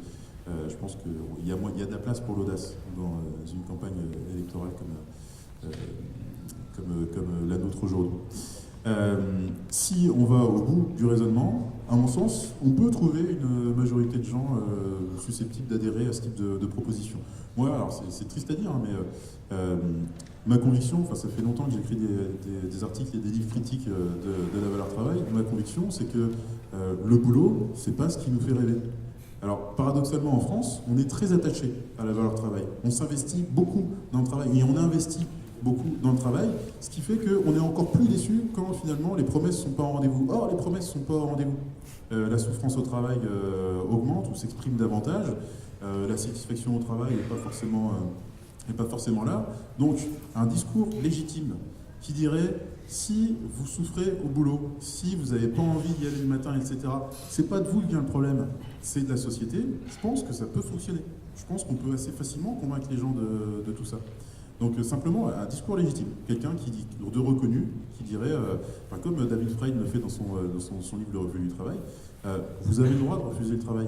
je pense qu'il y a de la place pour l'audace dans une campagne électorale comme la nôtre aujourd'hui. Si on va au bout du raisonnement, à mon sens, on peut trouver une majorité de gens susceptibles d'adhérer à ce type de proposition. Moi, alors c'est triste à dire, hein, mais ma conviction, enfin ça fait longtemps que j'écris des articles et des livres critiques de la valeur travail, ma conviction c'est que le boulot, c'est pas ce qui nous fait rêver. Alors, paradoxalement, en France, on est très attaché à la valeur travail. On s'investit beaucoup dans le travail, et on investit beaucoup dans le travail, ce qui fait qu'on est encore plus déçu quand finalement les promesses ne sont pas au rendez-vous. Or, les promesses ne sont pas au rendez-vous. La souffrance au travail augmente ou s'exprime davantage, la satisfaction au travail n'est pas forcément là. Donc, un discours légitime qui dirait si vous souffrez au boulot, si vous n'avez pas envie d'y aller le matin, etc., c'est pas de vous que vient le problème, c'est de la société. Je pense que ça peut fonctionner. Je pense qu'on peut assez facilement convaincre les gens de tout ça. Donc simplement un discours légitime, quelqu'un qui dit, de reconnu, qui dirait, comme David Freud le fait dans son livre Le Refus du travail, vous avez le droit de refuser le travail.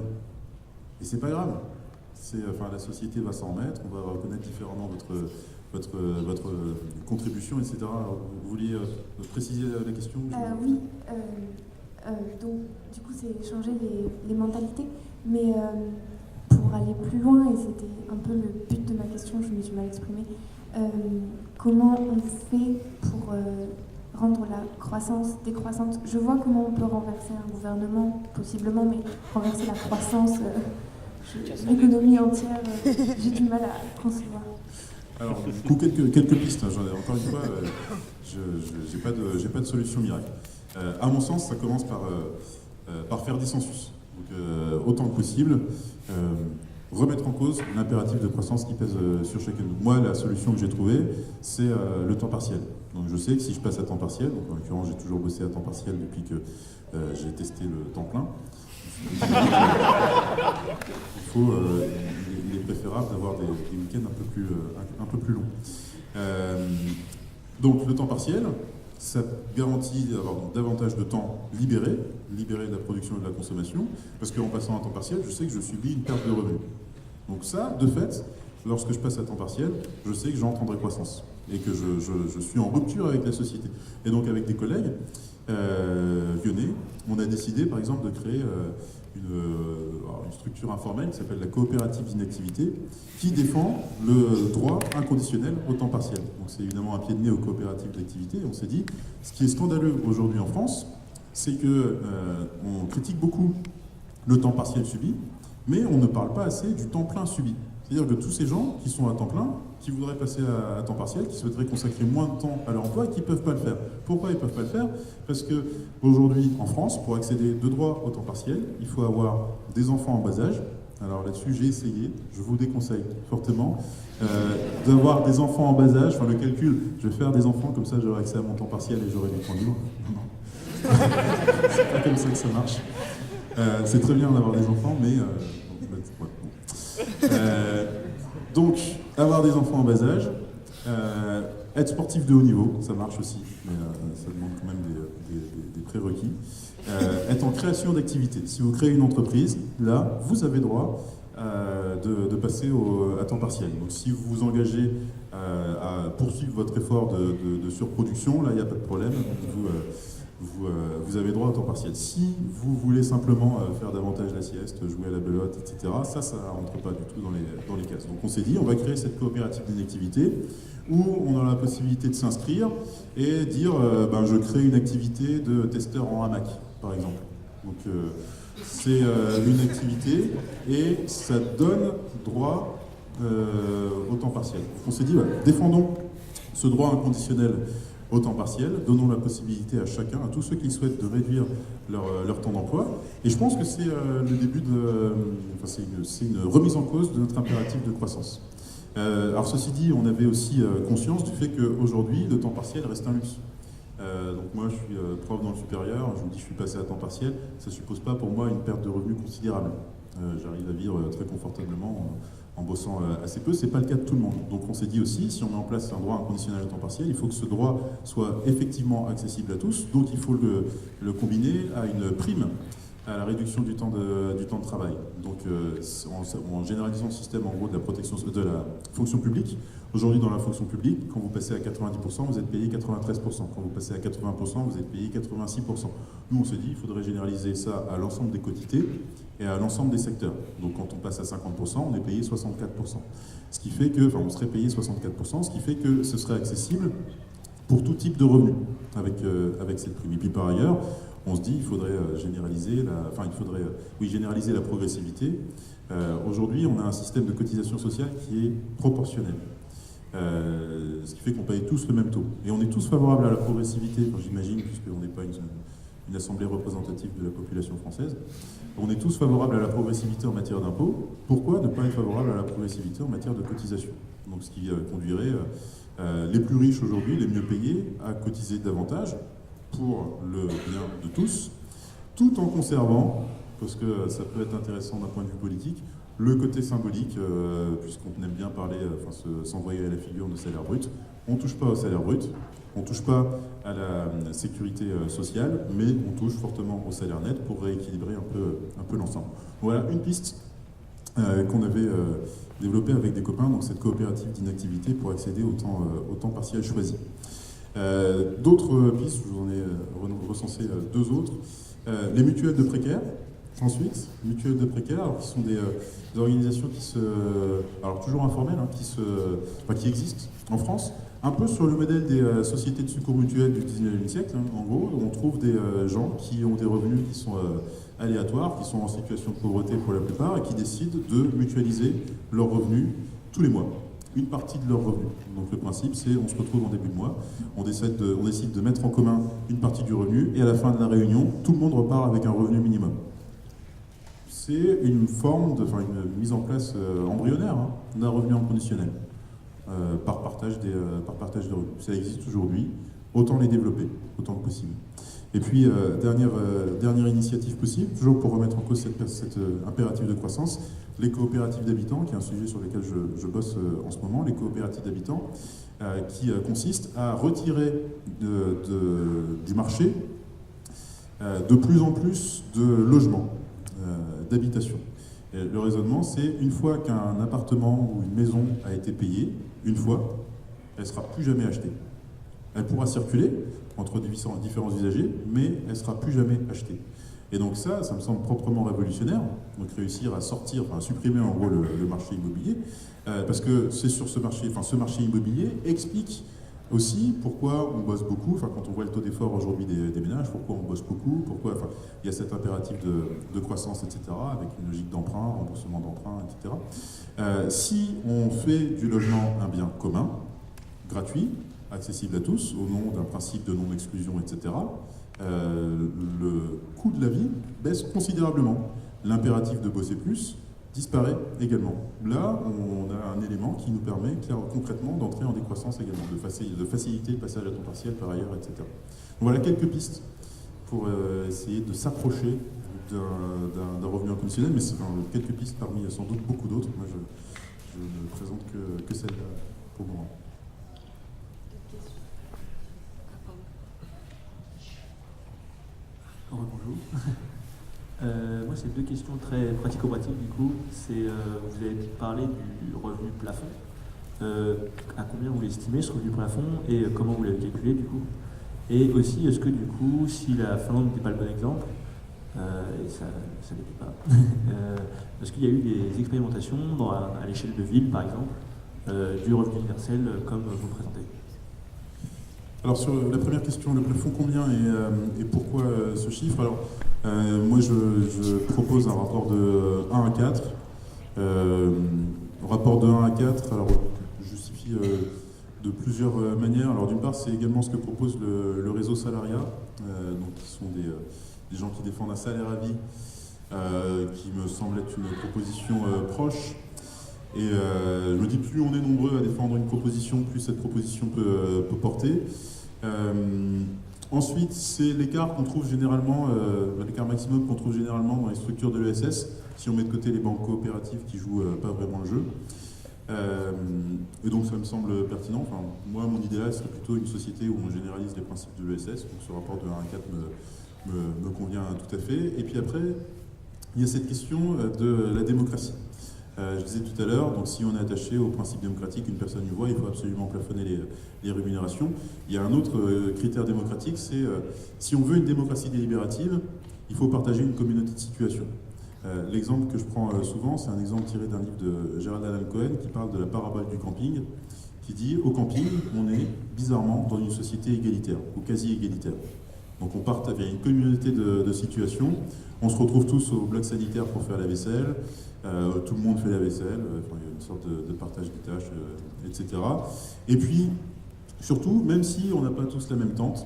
Et c'est pas grave. La société va s'en remettre, on va reconnaître différemment votre contribution, etc. Alors, vous vouliez préciser la question? Oui. Donc, du coup, c'est changer les mentalités. Mais pour aller plus loin, et c'était un peu le but de ma question, je me suis mal exprimée, comment on fait pour rendre la croissance décroissante? Je vois comment on peut renverser un gouvernement, possiblement, mais renverser la croissance, l'économie entière, j'ai du mal à concevoir. Alors, du coup, quelques pistes. Encore une fois, j'ai pas de solution miracle. À mon sens, ça commence par faire dissensus. Donc, autant que possible, remettre en cause l'impératif de croissance qui pèse sur chacun de nous. Moi, la solution que j'ai trouvée, c'est le temps partiel. Donc, je sais que si je passe à temps partiel, donc en l'occurrence, j'ai toujours bossé à temps partiel depuis que j'ai testé le temps plein. Il est préférable d'avoir des week-ends un peu plus longs. Donc le temps partiel, ça garantit d'avoir davantage de temps libéré de la production et de la consommation, parce qu'en passant à temps partiel, je sais que je subis une perte de revenus. Donc ça, de fait, lorsque je passe à temps partiel, je sais que j'entre en décroissance et que je suis en rupture avec la société. Et donc avec des collègues lyonnais, on a décidé par exemple de créer une structure informelle qui s'appelle la coopérative d'inactivité, qui défend le droit inconditionnel au temps partiel. Donc c'est évidemment un pied de nez aux coopératives d'activité. On s'est dit, ce qui est scandaleux aujourd'hui en France, c'est qu'on critique beaucoup le temps partiel subi, mais on ne parle pas assez du temps plein subi. C'est-à-dire que tous ces gens qui sont à temps plein, qui voudraient passer à temps partiel, qui souhaiteraient consacrer moins de temps à leur emploi et qui ne peuvent pas le faire. Pourquoi ils ne peuvent pas le faire? Parce qu'aujourd'hui, en France, pour accéder de droit au temps partiel, il faut avoir des enfants en bas âge. Alors là-dessus, j'ai essayé, je vous déconseille fortement d'avoir des enfants en bas âge. Enfin, le calcul, je vais faire des enfants, comme ça j'aurai accès à mon temps partiel et j'aurai du temps libre. Non, non. C'est pas comme ça que ça marche. C'est très bien d'avoir des enfants, mais... donc, avoir des enfants en bas âge, être sportif de haut niveau, ça marche aussi, mais ça demande quand même des prérequis. Être en création d'activité. Si vous créez une entreprise, là, vous avez droit de passer à temps partiel. Donc si vous vous engagez à poursuivre votre effort de surproduction, là, il n'y a pas de problème. Vous avez droit au temps partiel. Si vous voulez simplement faire davantage la sieste, jouer à la belote, etc., ça ne rentre pas du tout dans les cases. Donc on s'est dit, on va créer cette coopérative d'inactivité où on a la possibilité de s'inscrire et dire je crée une activité de testeur en hamac, par exemple. Donc c'est une activité et ça donne droit au temps partiel. On s'est dit, défendons ce droit inconditionnel au temps partiel, donnons la possibilité à chacun, à tous ceux qui souhaitent, de réduire leur temps d'emploi. Et je pense que c'est le début c'est une remise en cause de notre impératif de croissance. Alors ceci dit, on avait aussi conscience du fait qu'aujourd'hui, le temps partiel reste un luxe. Donc moi, je suis prof dans le supérieur, je vous dis je suis passé à temps partiel, ça ne suppose pas pour moi une perte de revenus considérable. J'arrive à vivre très confortablement en bossant assez peu, c'est pas le cas de tout le monde. Donc on s'est dit aussi, si on met en place un droit inconditionnel à temps partiel, il faut que ce droit soit effectivement accessible à tous, donc il faut le combiner à une prime à la réduction du temps de travail. Donc en généralisant le système en gros de la fonction publique, aujourd'hui dans la fonction publique, quand vous passez à 90%, vous êtes payé 93%. Quand vous passez à 80%, vous êtes payé 86%. Nous on s'est dit, il faudrait généraliser ça à l'ensemble des quotités et à l'ensemble des secteurs. Donc quand on passe à 50%, on est payé 64%. Ce qui fait que, on serait payé 64%, ce qui fait que ce serait accessible pour tout type de revenus avec cette prime. Et puis par ailleurs, on se dit qu'il faudrait généraliser la progressivité. Aujourd'hui, on a un système de cotisation sociale qui est proportionnel. Ce qui fait qu'on paye tous le même taux. Et on est tous favorables à la progressivité, j'imagine, puisqu'on n'est pas une assemblée représentative de la population française. On est tous favorables à la progressivité en matière d'impôts. Pourquoi ne pas être favorable à la progressivité en matière de cotisation? Donc ce qui conduirait les plus riches aujourd'hui, les mieux payés, à cotiser davantage pour le bien de tous, tout en conservant, parce que ça peut être intéressant d'un point de vue politique, le côté symbolique, puisqu'on aime bien parler, s'envoyer à la figure de salaire brut. On ne touche pas au salaire brut, on ne touche pas à la sécurité sociale, mais on touche fortement au salaire net pour rééquilibrer un peu l'ensemble. Voilà une piste qu'on avait développée avec des copains, donc cette coopérative d'inactivité pour accéder au temps partiel choisi. D'autres pistes, je vous en ai recensé deux autres. Les mutuelles de précaires, ensuite, mutuelles de précaires, qui sont des organisations alors toujours informelles, qui existent en France, un peu sur le modèle des sociétés de secours mutuelles du 19e siècle. En gros, on trouve des gens qui ont des revenus qui sont aléatoires, qui sont en situation de pauvreté pour la plupart, et qui décident de mutualiser leurs revenus tous les mois. Une partie de leurs revenus. Donc le principe, c'est on se retrouve en début de mois, on décide de mettre en commun une partie du revenu, et à la fin de la réunion, tout le monde repart avec un revenu minimum. C'est une forme une mise en place embryonnaire d'un revenu inconditionnel par partage de revenus. Ça existe aujourd'hui, autant les développer, autant que possible. Et puis, dernière initiative possible, toujours pour remettre en cause cet impératif de croissance, les coopératives d'habitants, qui est un sujet sur lequel je bosse en ce moment, les coopératives d'habitants, qui consistent à retirer du marché de plus en plus de logements, d'habitation. Et le raisonnement, c'est une fois qu'un appartement ou une maison a été payée, une fois, elle ne sera plus jamais achetée. Elle pourra circuler entre différents usagers, mais elle ne sera plus jamais achetée. Et donc ça me semble proprement révolutionnaire, donc réussir à supprimer en gros le marché immobilier, parce que c'est sur ce marché immobilier explique aussi pourquoi on bosse beaucoup, quand on voit le taux d'effort aujourd'hui des ménages, pourquoi on bosse beaucoup, pourquoi il y a cet impératif de croissance, etc., avec une logique d'emprunt, remboursement d'emprunt, etc. Si on fait du logement un bien commun, gratuit, accessible à tous, au nom d'un principe de non-exclusion, etc., le coût de la vie baisse considérablement. L'impératif de bosser plus disparaît également. Là, on a un élément qui nous permet concrètement d'entrer en décroissance également, de faciliter le passage à temps partiel par ailleurs, etc. Donc voilà quelques pistes pour essayer de s'approcher d'un revenu inconditionnel, mais c'est quelques pistes parmi sans doute beaucoup d'autres. Moi, je ne présente que celle-là pour le moment. Bonjour. Moi, c'est deux questions très pratico-pratiques du coup. Vous avez parlé du revenu plafond. À combien vous l'estimez ce revenu plafond et comment vous l'avez calculé du coup? Et aussi, est-ce que du coup, si la Finlande n'était pas le bon exemple, et ça n'était pas, est-ce qu'il y a eu des expérimentations à l'échelle de ville par exemple du revenu universel comme vous le présentez? Alors sur la première question, le plafond combien et pourquoi ce chiffre? Alors moi je propose un rapport de 1 à 4. Rapport de 1 à 4, alors je justifie de plusieurs manières. Alors d'une part, c'est également ce que propose le réseau Salariat, donc qui sont des gens qui défendent un salaire à vie, qui me semble être une proposition proche. Et je me dis, plus on est nombreux à défendre une proposition, plus cette proposition peut porter. Ensuite, c'est l'écart qu'on trouve généralement, l'écart maximum qu'on trouve généralement dans les structures de l'ESS, si on met de côté les banques coopératives qui jouent pas vraiment le jeu. Et donc ça me semble pertinent. Enfin, moi, mon idéal serait plutôt une société où on généralise les principes de l'ESS. Donc ce rapport de 1 à 4 me convient tout à fait. Et puis après, il y a cette question de la démocratie. Je disais tout à l'heure, donc si on est attaché au principe démocratique, une personne une voix, il faut absolument plafonner les rémunérations. Il y a un autre critère démocratique, c'est si on veut une démocratie délibérative, il faut partager une communauté de situation. L'exemple que je prends souvent, c'est un exemple tiré d'un livre de Gerald Allen Cohen qui parle de la parabole du camping, qui dit au camping, on est bizarrement dans une société égalitaire, ou quasi égalitaire. Donc on partage, il y a une communauté de situations, on se retrouve tous au bloc sanitaire pour faire la vaisselle, tout le monde fait la vaisselle, il y a une sorte de partage des tâches, etc. Et puis, surtout, même si on n'a pas tous la même tente,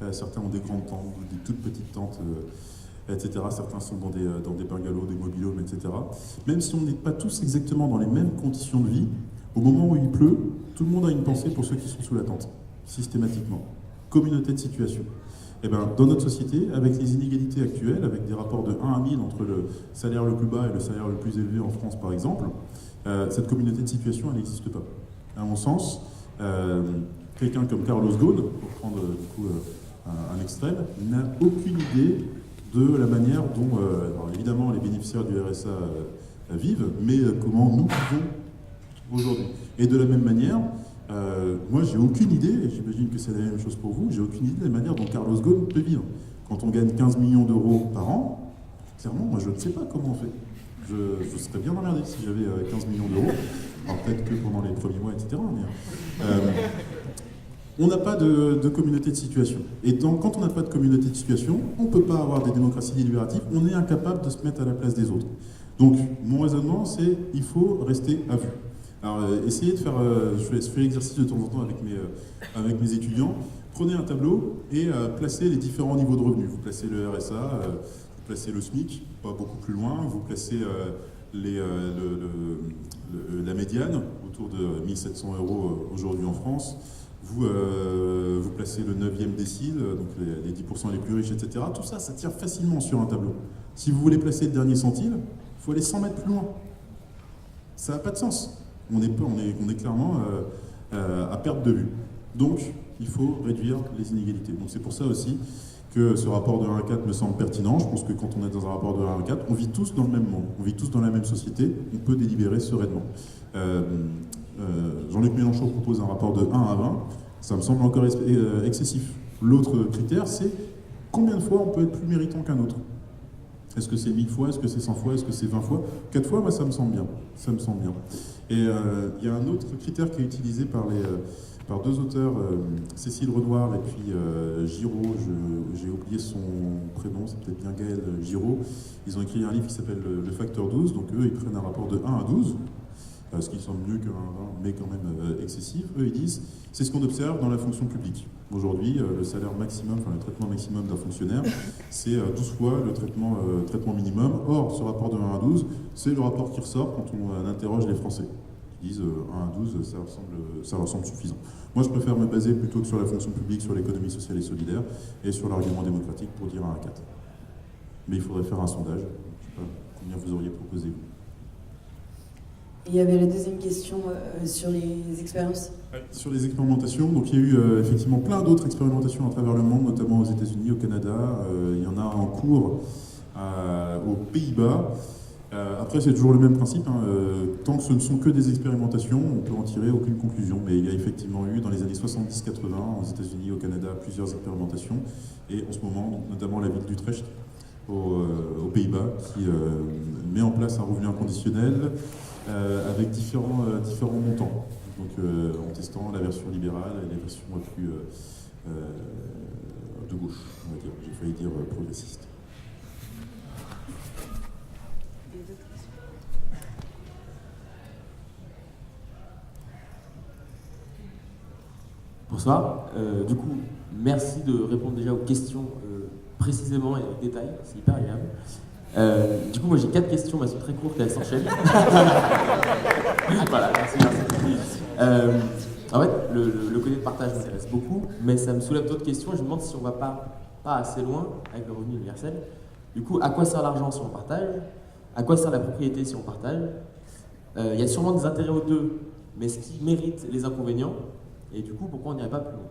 certains ont des grandes tentes, des toutes petites tentes, etc. Certains sont dans des bungalows, des mobil-homes, etc. Même si on n'est pas tous exactement dans les mêmes conditions de vie, au moment où il pleut, tout le monde a une pensée pour ceux qui sont sous la tente, systématiquement. Communauté de situation. Eh bien, dans notre société, avec les inégalités actuelles, avec des rapports de 1 à 1000 entre le salaire le plus bas et le salaire le plus élevé en France, par exemple, cette communauté de situation, elle n'existe pas. À mon sens, quelqu'un comme Carlos Ghosn, pour prendre du coup un extrême, n'a aucune idée de la manière dont, alors évidemment, les bénéficiaires du RSA vivent, mais comment nous vivons aujourd'hui. Et de la même manière, moi, j'ai aucune idée, et j'imagine que c'est la même chose pour vous, j'ai aucune idée de la manière dont Carlos Ghosn peut vivre. Quand on gagne 15 millions d'euros par an, clairement, moi, je ne sais pas comment on fait. Je serais bien emmerdé si j'avais 15 millions d'euros. Alors peut-être que pendant les premiers mois, etc. Mais, on n'a pas de communauté de situation. Et donc, quand on n'a pas de communauté de situation, on ne peut pas avoir des démocraties délibératives, on est incapable de se mettre à la place des autres. Donc, mon raisonnement, c'est il faut rester à vue. Alors, essayez de faire, je fais l'exercice de temps en temps avec mes étudiants, prenez un tableau et placez les différents niveaux de revenus. Vous placez le RSA, vous placez le SMIC, pas beaucoup plus loin, vous placez la médiane, autour de 1 700 € aujourd'hui en France, vous placez le 9e décile, donc les 10% les plus riches, etc. Tout ça, ça tire facilement sur un tableau. Si vous voulez placer le dernier centile, il faut aller 100 mètres plus loin. Ça n'a pas de sens. On est clairement à perte de vue. Donc, il faut réduire les inégalités. Donc c'est pour ça aussi que ce rapport de 1 à 4 me semble pertinent. Je pense que quand on est dans un rapport de 1 à 4, on vit tous dans le même monde, on vit tous dans la même société, on peut délibérer sereinement. Jean-Luc Mélenchon propose un rapport de 1 à 20, ça me semble encore excessif. L'autre critère, c'est combien de fois on peut être plus méritant qu'un autre. Est-ce que c'est 1000 fois, est-ce que c'est 100 fois, est-ce que c'est 20 fois? 4 fois, moi ça me semble bien. Ça me semble bien. Et il y a un autre critère qui est utilisé par deux auteurs, Cécile Renoir et puis Giraud, j'ai oublié son prénom, c'est peut-être bien Gaël Giraud. Ils ont écrit un livre qui s'appelle Le Facteur 12, donc eux ils prennent un rapport de 1 à 12, ce qui semble mieux qu'un 20, mais quand même excessif. Eux ils disent, c'est ce qu'on observe dans la fonction publique. Aujourd'hui, le salaire maximum, enfin le traitement maximum d'un fonctionnaire, c'est 12 fois le traitement minimum. Or, ce rapport de 1 à 12, c'est le rapport qui ressort quand on interroge les Français. Ils disent 1 à 12, ça ressemble suffisant. Moi, je préfère me baser plutôt que sur la fonction publique, sur l'économie sociale et solidaire, et sur l'argument démocratique pour dire 1 à 4. mais il faudrait faire un sondage. Je ne sais pas combien vous auriez proposé. Il y avait la deuxième question sur les expériences. Sur les expérimentations, donc il y a eu effectivement plein d'autres expérimentations à travers le monde, notamment aux États-Unis, au Canada. Il y en a en cours aux Pays-Bas. Après, c'est toujours le même principe. Tant que ce ne sont que des expérimentations, on peut en tirer aucune conclusion. Mais il y a effectivement eu, dans les années 70-80, aux États-Unis, au Canada, plusieurs expérimentations. Et en ce moment, donc, notamment la ville d'Utrecht, aux Pays-Bas, qui met en place un revenu inconditionnel avec différents montants. Donc en testant la version libérale et les versions plus de gauche, on va dire. J'ai failli dire progressiste. Bonsoir. Du coup, merci de répondre déjà aux questions précisément et en détail. C'est hyper agréable. Du coup, moi j'ai 4 questions, mais elles sont très courtes et elles s'enchaînent. Voilà, merci. En fait, le côté de partage m'intéresse beaucoup, mais ça me soulève d'autres questions et je me demande si on ne va pas assez loin avec le revenu universel. Du coup, à quoi sert l'argent si on partage? À quoi sert la propriété si on partage? Il y a sûrement des intérêts aux deux, mais est-ce qui mérite les inconvénients? Et du coup, pourquoi on n'irait pas plus loin?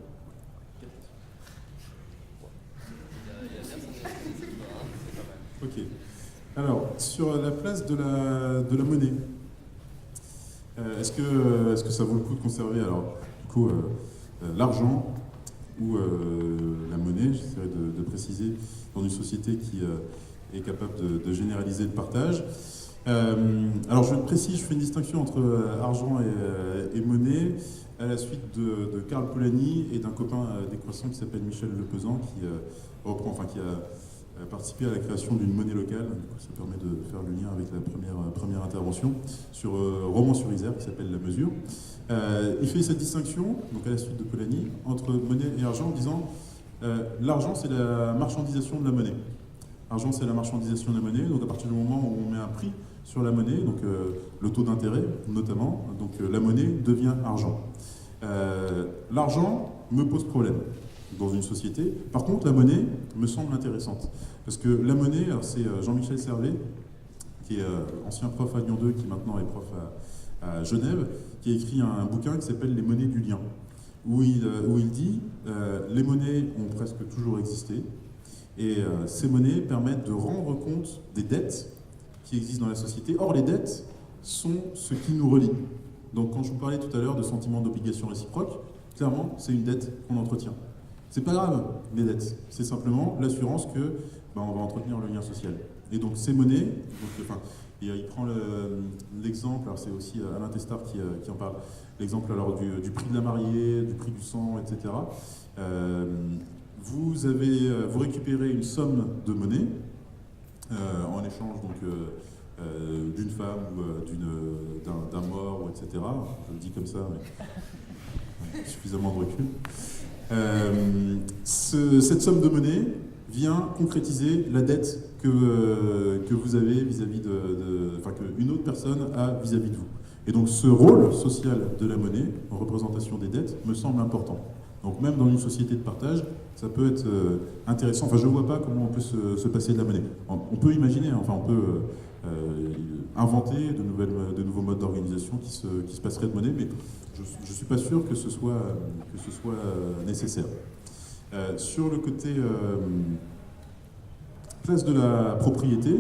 Ok. Alors, sur la place de la monnaie, est-ce que ça vaut le coup de conserver alors, du coup, l'argent ou la monnaie, j'essaierai de préciser, dans une société qui est capable de généraliser le partage. Alors je précise, je fais une distinction entre argent et monnaie à la suite de Karl Polanyi et d'un copain décroissant qui s'appelle Michel Lepezan qui a participé à la création d'une monnaie locale. Du coup, ça permet de faire le lien avec la première intervention sur Romans-sur-Isère qui s'appelle La Mesure. Il fait cette distinction, donc à la suite de Polanyi, entre monnaie et argent en disant l'argent c'est la marchandisation de la monnaie. L'argent c'est la marchandisation de la monnaie, donc à partir du moment où on met un prix sur la monnaie, donc le taux d'intérêt notamment, donc la monnaie devient argent. L'argent me pose problème dans une société. Par contre, la monnaie me semble intéressante. Parce que la monnaie, alors c'est Jean-Michel Servet, qui est ancien prof à Lyon 2, qui maintenant est prof à Genève, qui a écrit un bouquin qui s'appelle Les monnaies du lien, où il dit les monnaies ont presque toujours existé, et ces monnaies permettent de rendre compte des dettes qui existent dans la société. Or, les dettes sont ce qui nous relie. Donc, quand je vous parlais tout à l'heure de sentiment d'obligation réciproque, clairement, c'est une dette qu'on entretient. C'est pas grave, les dettes. C'est simplement l'assurance que on va entretenir le lien social. Et donc, ces monnaies, il prend l'exemple, alors c'est aussi Alain Testard qui en parle, l'exemple alors du prix de la mariée, du prix du sang, etc. Vous récupérez une somme de monnaie en échange donc d'une femme ou d'un mort, etc. Je le dis comme ça, mais suffisamment de recul. Cette somme de monnaie vient concrétiser la dette que vous avez vis-à-vis qu'une autre personne a vis-à-vis de vous. Et donc ce rôle social de la monnaie, en représentation des dettes, me semble important. Donc même dans une société de partage, ça peut être intéressant. Enfin, je ne vois pas comment on peut se passer de la monnaie. On peut imaginer, on peut inventer de nouveaux modes d'organisation qui se passeraient de monnaie, mais je ne suis pas sûr que ce soit nécessaire. Sur le côté place de la propriété,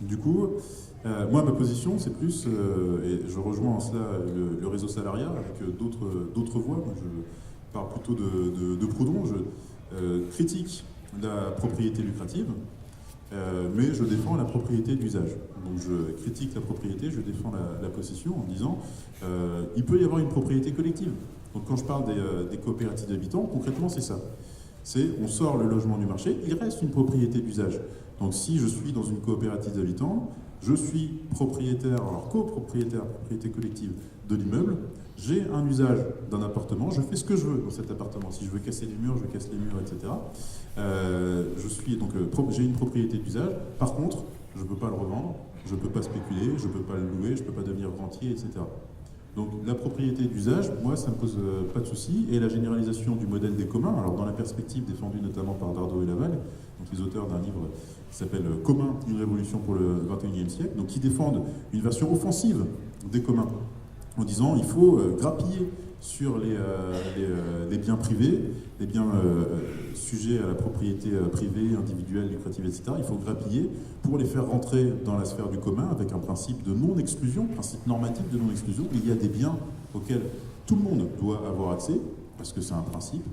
du coup, moi ma position c'est plus, et je rejoins en cela le réseau salariat avec d'autres voix. Moi, je parle plutôt de Proudhon. Je critique la propriété lucrative, mais je défends la propriété d'usage. Donc je critique la propriété, je défends la possession en disant il peut y avoir une propriété collective. Donc quand je parle des coopératives d'habitants, concrètement c'est ça. On sort le logement du marché, il reste une propriété d'usage. Donc si je suis dans une coopérative d'habitants, je suis propriétaire, alors copropriétaire, propriété collective de l'immeuble, j'ai un usage d'un appartement, je fais ce que je veux dans cet appartement. Si je veux casser les murs, je casse les murs, etc. J'ai une propriété d'usage. Par contre, je ne peux pas le revendre, je ne peux pas spéculer, je ne peux pas le louer, je ne peux pas devenir rentier, etc. Donc la propriété d'usage, moi, ça ne me pose pas de souci. Et la généralisation du modèle des communs, alors dans la perspective défendue notamment par Dardot et Laval, donc les auteurs d'un livre qui s'appelle « Commun, une révolution pour le XXIe siècle », donc qui défendent une version offensive des communs, en disant il faut grappiller sur les biens privés, les biens sujets à la propriété privée, individuelle, lucrative, etc. Il faut grappiller pour les faire rentrer dans la sphère du commun avec un principe de non-exclusion, principe normatif de non-exclusion. Il y a des biens auxquels tout le monde doit avoir accès, parce que c'est un principe.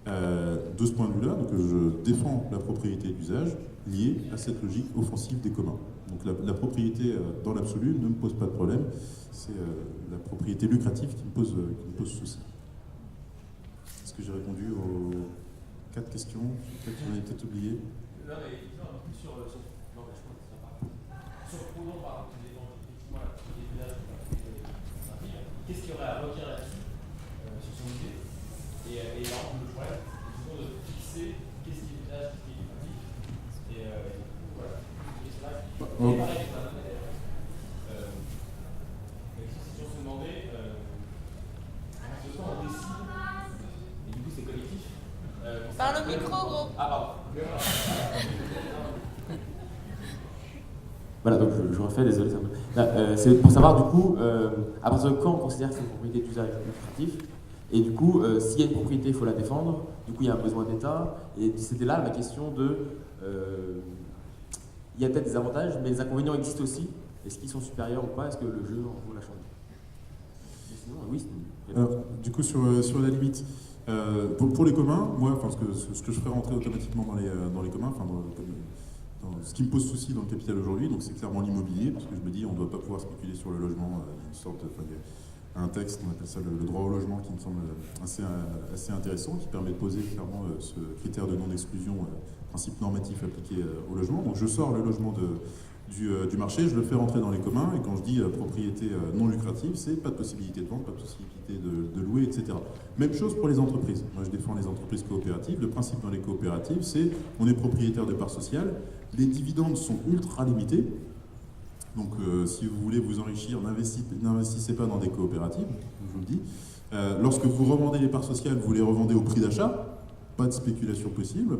De ce point de vue-là, donc, je défends la propriété d'usage liée à cette logique offensive des communs. Donc la propriété dans l'absolu ne me pose pas de problème, c'est la propriété lucrative qui me pose souci. Est-ce que j'ai répondu aux 4 questions? Peut-être que j'en ai peut-être oublié. Non, mais effectivement, un peu sur l'engagement, sur le pronom, par exemple, effectivement, la propriété d'usage, qu'est-ce qu'il y aurait à redire là-dessus, sur son idée? Et là, le problème, c'est de fixer qu'est-ce qui est l'usage, qu'est-ce qui est lucratif. Et du coup, voilà, c'est là qui est pareil que ça. Si on se demandait, ce temps on décide, et du coup c'est collectif. Parle au micro, gros. Ah, pardon. Voilà, donc je refais, désolé. C'est pour savoir, du coup, à partir de quand on considère que c'est une propriété d'usage lucratif. Et du coup, s'il y a une propriété, il faut la défendre. Du coup, il y a un besoin d'État. Et c'était là ma question de... il y a peut-être des avantages, mais les inconvénients existent aussi. Est-ce qu'ils sont supérieurs ou pas? Est-ce que le jeu en vaut la chandelle? Sinon, oui, alors, du coup, sur la limite, pour les communs, moi, ce que je ferais rentrer automatiquement dans les communs, ce qui me pose souci dans le capital aujourd'hui, donc c'est clairement l'immobilier, parce que je me dis on ne doit pas pouvoir spéculer sur le logement, il y a un texte, on appelle ça le droit au logement, qui me semble assez intéressant, qui permet de poser clairement ce critère de non-exclusion, principe normatif appliqué au logement. Donc je sors le logement du marché, je le fais rentrer dans les communs, et quand je dis propriété non lucrative, c'est pas de possibilité de vente, pas de possibilité de louer, etc. Même chose pour les entreprises. Moi je défends les entreprises coopératives. Le principe dans les coopératives, c'est on est propriétaire de parts sociales, les dividendes sont ultra limités, donc si vous voulez vous enrichir, n'investissez pas dans des coopératives, je vous le dis. Lorsque vous revendez les parts sociales, vous les revendez au prix d'achat, pas de spéculation possible,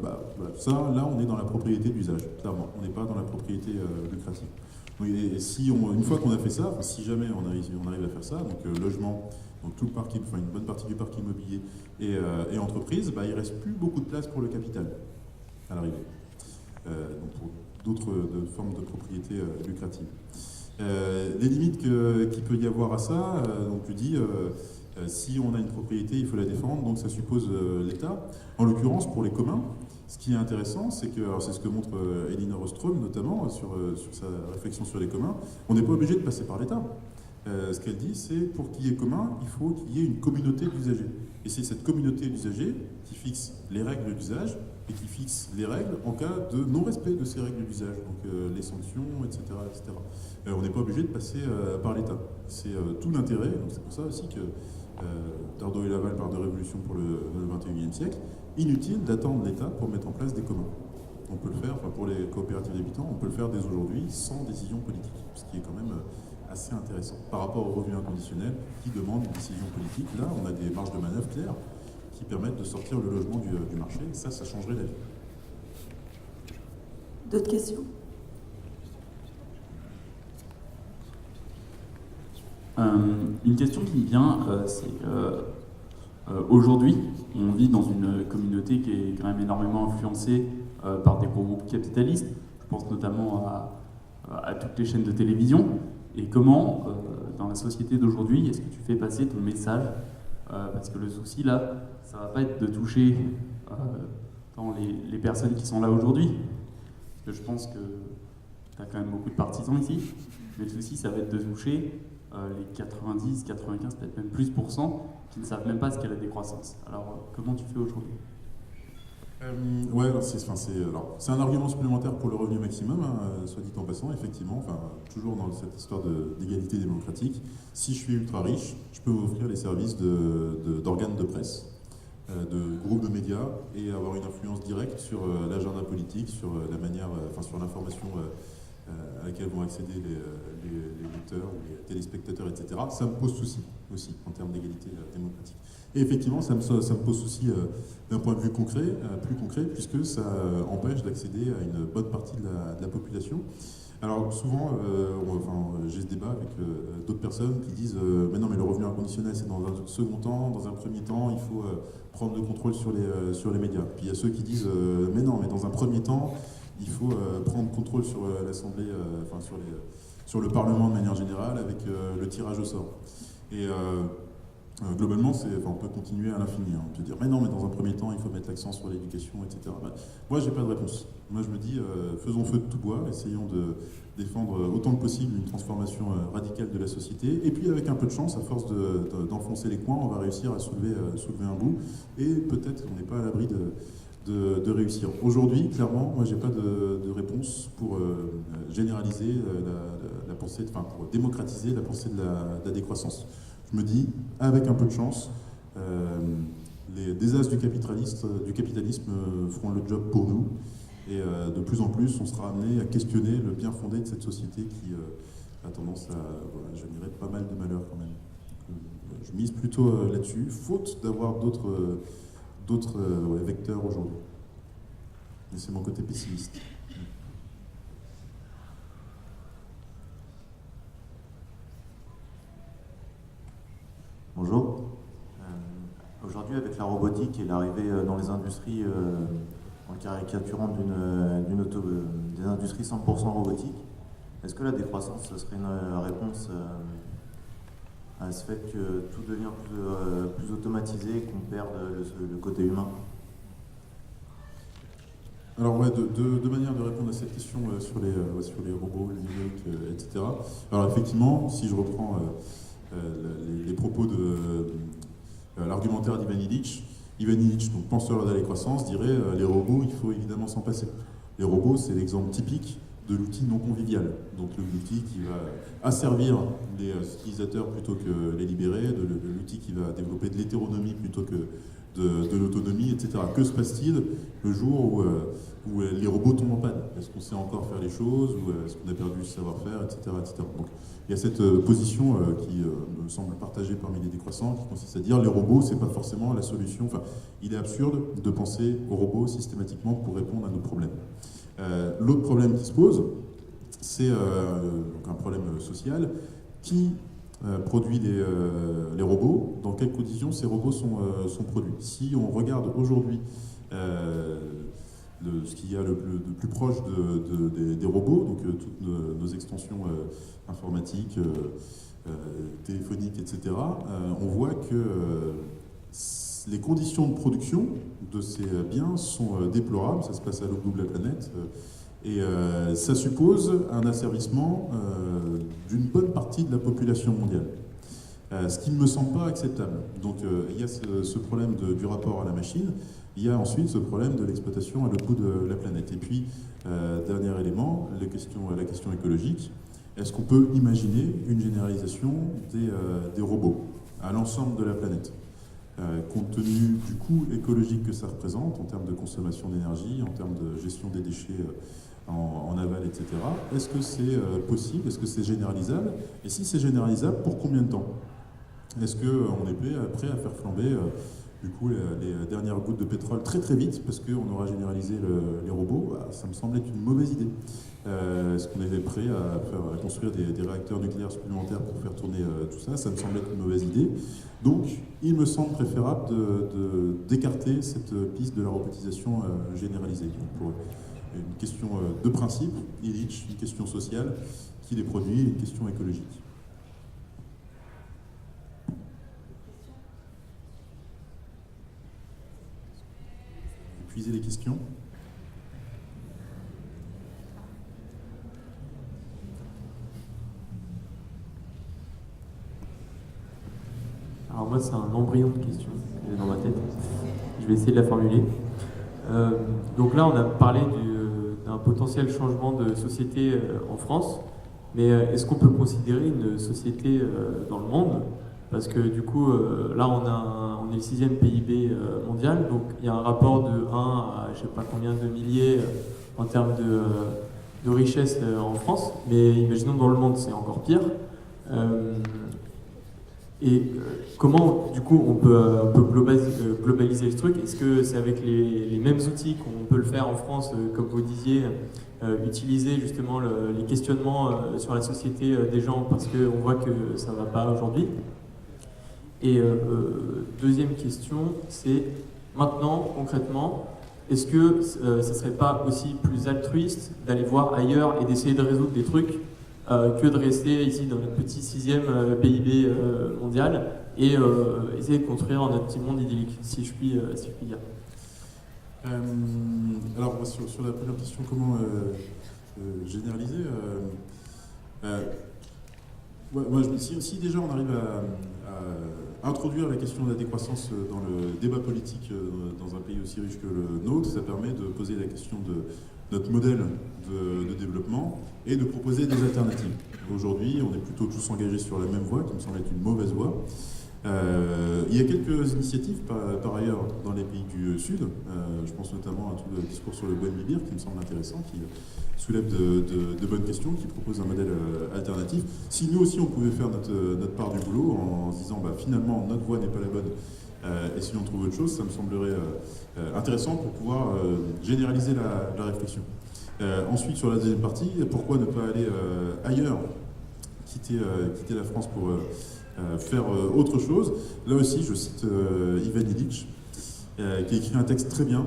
ça, là, on est dans la propriété d'usage, clairement. On n'est pas dans la propriété lucrative. Et si une fois qu'on a fait ça, si jamais on arrive à faire ça, donc logement, donc tout le parc, une bonne partie du parc immobilier et entreprise, il ne reste plus beaucoup de place pour le capital à l'arrivée. Donc pour d'autres formes de propriété lucrative. Les limites qu'il peut y avoir à ça, donc tu dis... si on a une propriété, il faut la défendre, donc ça suppose l'État. En l'occurrence, pour les communs, ce qui est intéressant, c'est que, alors c'est ce que montre Elinor Ostrom notamment sur sa réflexion sur les communs, on n'est pas obligé de passer par l'État. Ce qu'elle dit, c'est pour qu'il y ait commun, il faut qu'il y ait une communauté d'usagers. Et c'est cette communauté d'usagers qui fixe les règles d'usage et qui fixe les règles en cas de non-respect de ces règles d'usage, donc les sanctions, etc. etc. On n'est pas obligé de passer par l'État. C'est tout l'intérêt, donc c'est pour ça aussi que Dardot et Laval parlent de révolution pour le XXIe siècle. Inutile d'attendre l'État pour mettre en place des communs. On peut le faire, pour les coopératives d'habitants, on peut le faire dès aujourd'hui sans décision politique, ce qui est quand même assez intéressant. Par rapport au revenu inconditionnel qui demande une décision politique, là on a des marges de manœuvre claires qui permettent de sortir le logement du marché, et ça changerait la vie. D'autres questions? Une question qui me vient, c'est aujourd'hui, on vit dans une communauté qui est quand même énormément influencée par des gros groupes capitalistes. Je pense notamment à toutes les chaînes de télévision. Et comment, dans la société d'aujourd'hui, est-ce que tu fais passer ton message? Parce que le souci, là, ça va pas être de toucher les personnes qui sont là aujourd'hui. Parce que je pense que tu as quand même beaucoup de partisans ici. Mais le souci, ça va être de toucher les 90, 95, peut-être même plus % qui ne savent même pas ce qu'est la décroissance. Alors, comment tu fais aujourd'hui? Ouais, c'est un argument supplémentaire pour le revenu maximum, soit dit en passant, effectivement, toujours dans cette histoire d'égalité démocratique. Si je suis ultra riche, je peux m'offrir les services d'organes de presse, de groupes de médias, et avoir une influence directe sur l'agenda politique, sur la manière, sur l'information à laquelle vont accéder les lecteurs ou les téléspectateurs, etc. Ça me pose souci aussi en termes d'égalité démocratique. Et effectivement, ça me pose souci d'un point de vue concret, plus concret, puisque ça empêche d'accéder à une bonne partie de la population. Alors souvent, j'ai ce débat avec d'autres personnes qui disent mais non, mais le revenu inconditionnel c'est dans un second temps, dans un premier temps il faut prendre le contrôle sur les médias. Puis il y a ceux qui disent mais non, mais dans un premier temps il faut prendre contrôle sur l'Assemblée, sur le Parlement de manière générale avec le tirage au sort. Et globalement, on peut continuer à l'infini. On peut dire mais non, mais dans un premier temps il faut mettre l'accent sur l'éducation, etc. Moi j'ai pas de réponse. Moi je me dis faisons feu de tout bois, essayons de défendre autant que possible une transformation radicale de la société, et puis avec un peu de chance, à force d'enfoncer les coins, on va réussir à soulever un bout, et peut-être qu'on n'est pas à l'abri de réussir. Aujourd'hui, clairement, moi j'ai pas de réponse pour généraliser la pensée, pour démocratiser la pensée de la décroissance. Je me dis, avec un peu de chance, les désastres du capitalisme feront le job pour nous. Et de plus en plus, on sera amené à questionner le bien fondé de cette société qui a tendance à générer pas mal de malheurs quand même. Je mise plutôt là-dessus, faute d'avoir d'autres vecteurs aujourd'hui. Mais c'est mon côté pessimiste. Bonjour. Aujourd'hui, avec la robotique et l'arrivée dans les industries, en caricaturant des industries 100% robotiques, est-ce que la décroissance, ce serait une réponse à ce fait que tout devient plus automatisé et qu'on perd le côté humain? Alors deux manières de répondre à cette question sur les robots, les numériques, etc. Alors effectivement, si je reprends les propos de l'argumentaire d'Ivan Illich, donc penseur de la décroissance, dirait les robots, il faut évidemment s'en passer. Les robots, c'est l'exemple typique de l'outil non convivial. Donc l'outil qui va asservir les utilisateurs plutôt que les libérer, de l'outil qui va développer de l'hétéronomie plutôt que de l'autonomie, etc. Que se passe-t-il le jour où les robots tombent en panne? Est-ce qu'on sait encore faire les choses, ou est-ce qu'on a perdu le savoir-faire, etc., etc. Donc il y a cette position qui me semble partagée parmi les décroissants, qui consiste à dire les robots, c'est pas forcément la solution. Enfin, il est absurde de penser aux robots systématiquement pour répondre à nos problèmes. L'autre problème qui se pose, c'est donc un problème social. Qui produit les robots? Dans quelles conditions ces robots sont produits? Si on regarde aujourd'hui ce qu'il y a le plus proche des robots, donc toutes nos extensions informatiques, téléphoniques, etc., on voit que les conditions de production de ces biens sont déplorables. Ça se passe à l'autre bout de la planète. Et ça suppose un asservissement d'une bonne partie de la population mondiale. Ce qui ne me semble pas acceptable. Donc il y a ce problème du rapport à la machine, il y a ensuite ce problème de l'exploitation à l'autre bout de la planète. Et puis, dernier élément, la question écologique. Est-ce qu'on peut imaginer une généralisation des robots à l'ensemble de la planète, compte tenu du coût écologique que ça représente en termes de consommation d'énergie, en termes de gestion des déchets en aval, etc. Est-ce que c'est possible? Est-ce que c'est généralisable? Et si c'est généralisable, pour combien de temps? Est-ce qu'on est prêt à faire flamber du coup les dernières gouttes de pétrole très très vite parce qu'on aura généralisé les robots? Ça me semble être une mauvaise idée. Est-ce qu'on est prêt à construire des réacteurs nucléaires supplémentaires pour faire tourner tout ça? Ça me semble être une mauvaise idée. Donc il me semble préférable d'écarter cette piste de la robotisation généralisée. Donc, pour une question de principe, Illich, une question sociale qui les produit, une question écologique. Épuiser les questions. Alors moi, c'est un embryon de question qui est dans ma tête. Je vais essayer de la formuler. Donc là, on a parlé d'un potentiel changement de société en France, mais est-ce qu'on peut considérer une société dans le monde? Parce que du coup, là, on est le 6e PIB mondial, donc il y a un rapport de 1 à je sais pas combien de milliers en termes de richesse en France, mais imaginons dans le monde c'est encore pire. Comment, du coup, on peut globaliser le truc? Est-ce que c'est avec les mêmes outils qu'on peut le faire en France, comme vous disiez, utiliser justement les questionnements sur la société des gens parce qu'on voit que ça ne va pas aujourd'hui? Et deuxième question, c'est maintenant, concrètement, est-ce que ça ne serait pas aussi plus altruiste d'aller voir ailleurs et d'essayer de résoudre des trucs que de rester ici dans notre petit 6e PIB mondial et essayer de construire notre petit monde idyllique, si je puis dire. Alors, sur la première question, comment généraliser moi, si déjà on arrive à introduire la question de la décroissance dans le débat politique dans un pays aussi riche que le nôtre, ça permet de poser la question de notre modèle de développement et de proposer des alternatives. Aujourd'hui, on est plutôt tous engagés sur la même voie, qui me semble être une mauvaise voie. Il y a quelques initiatives par ailleurs dans les pays du Sud. Je pense notamment à tout le discours sur le Buen Vivir qui me semble intéressant, qui soulève de bonnes questions, qui propose un modèle alternatif. Si nous aussi on pouvait faire notre part du boulot en se disant finalement notre voie n'est pas la bonne et si on trouve autre chose, ça me semblerait intéressant pour pouvoir généraliser la réflexion. Ensuite, sur la deuxième partie, pourquoi ne pas aller ailleurs, quitter la France pour faire autre chose? Là aussi, je cite Ivan Illich, qui a écrit un texte très bien,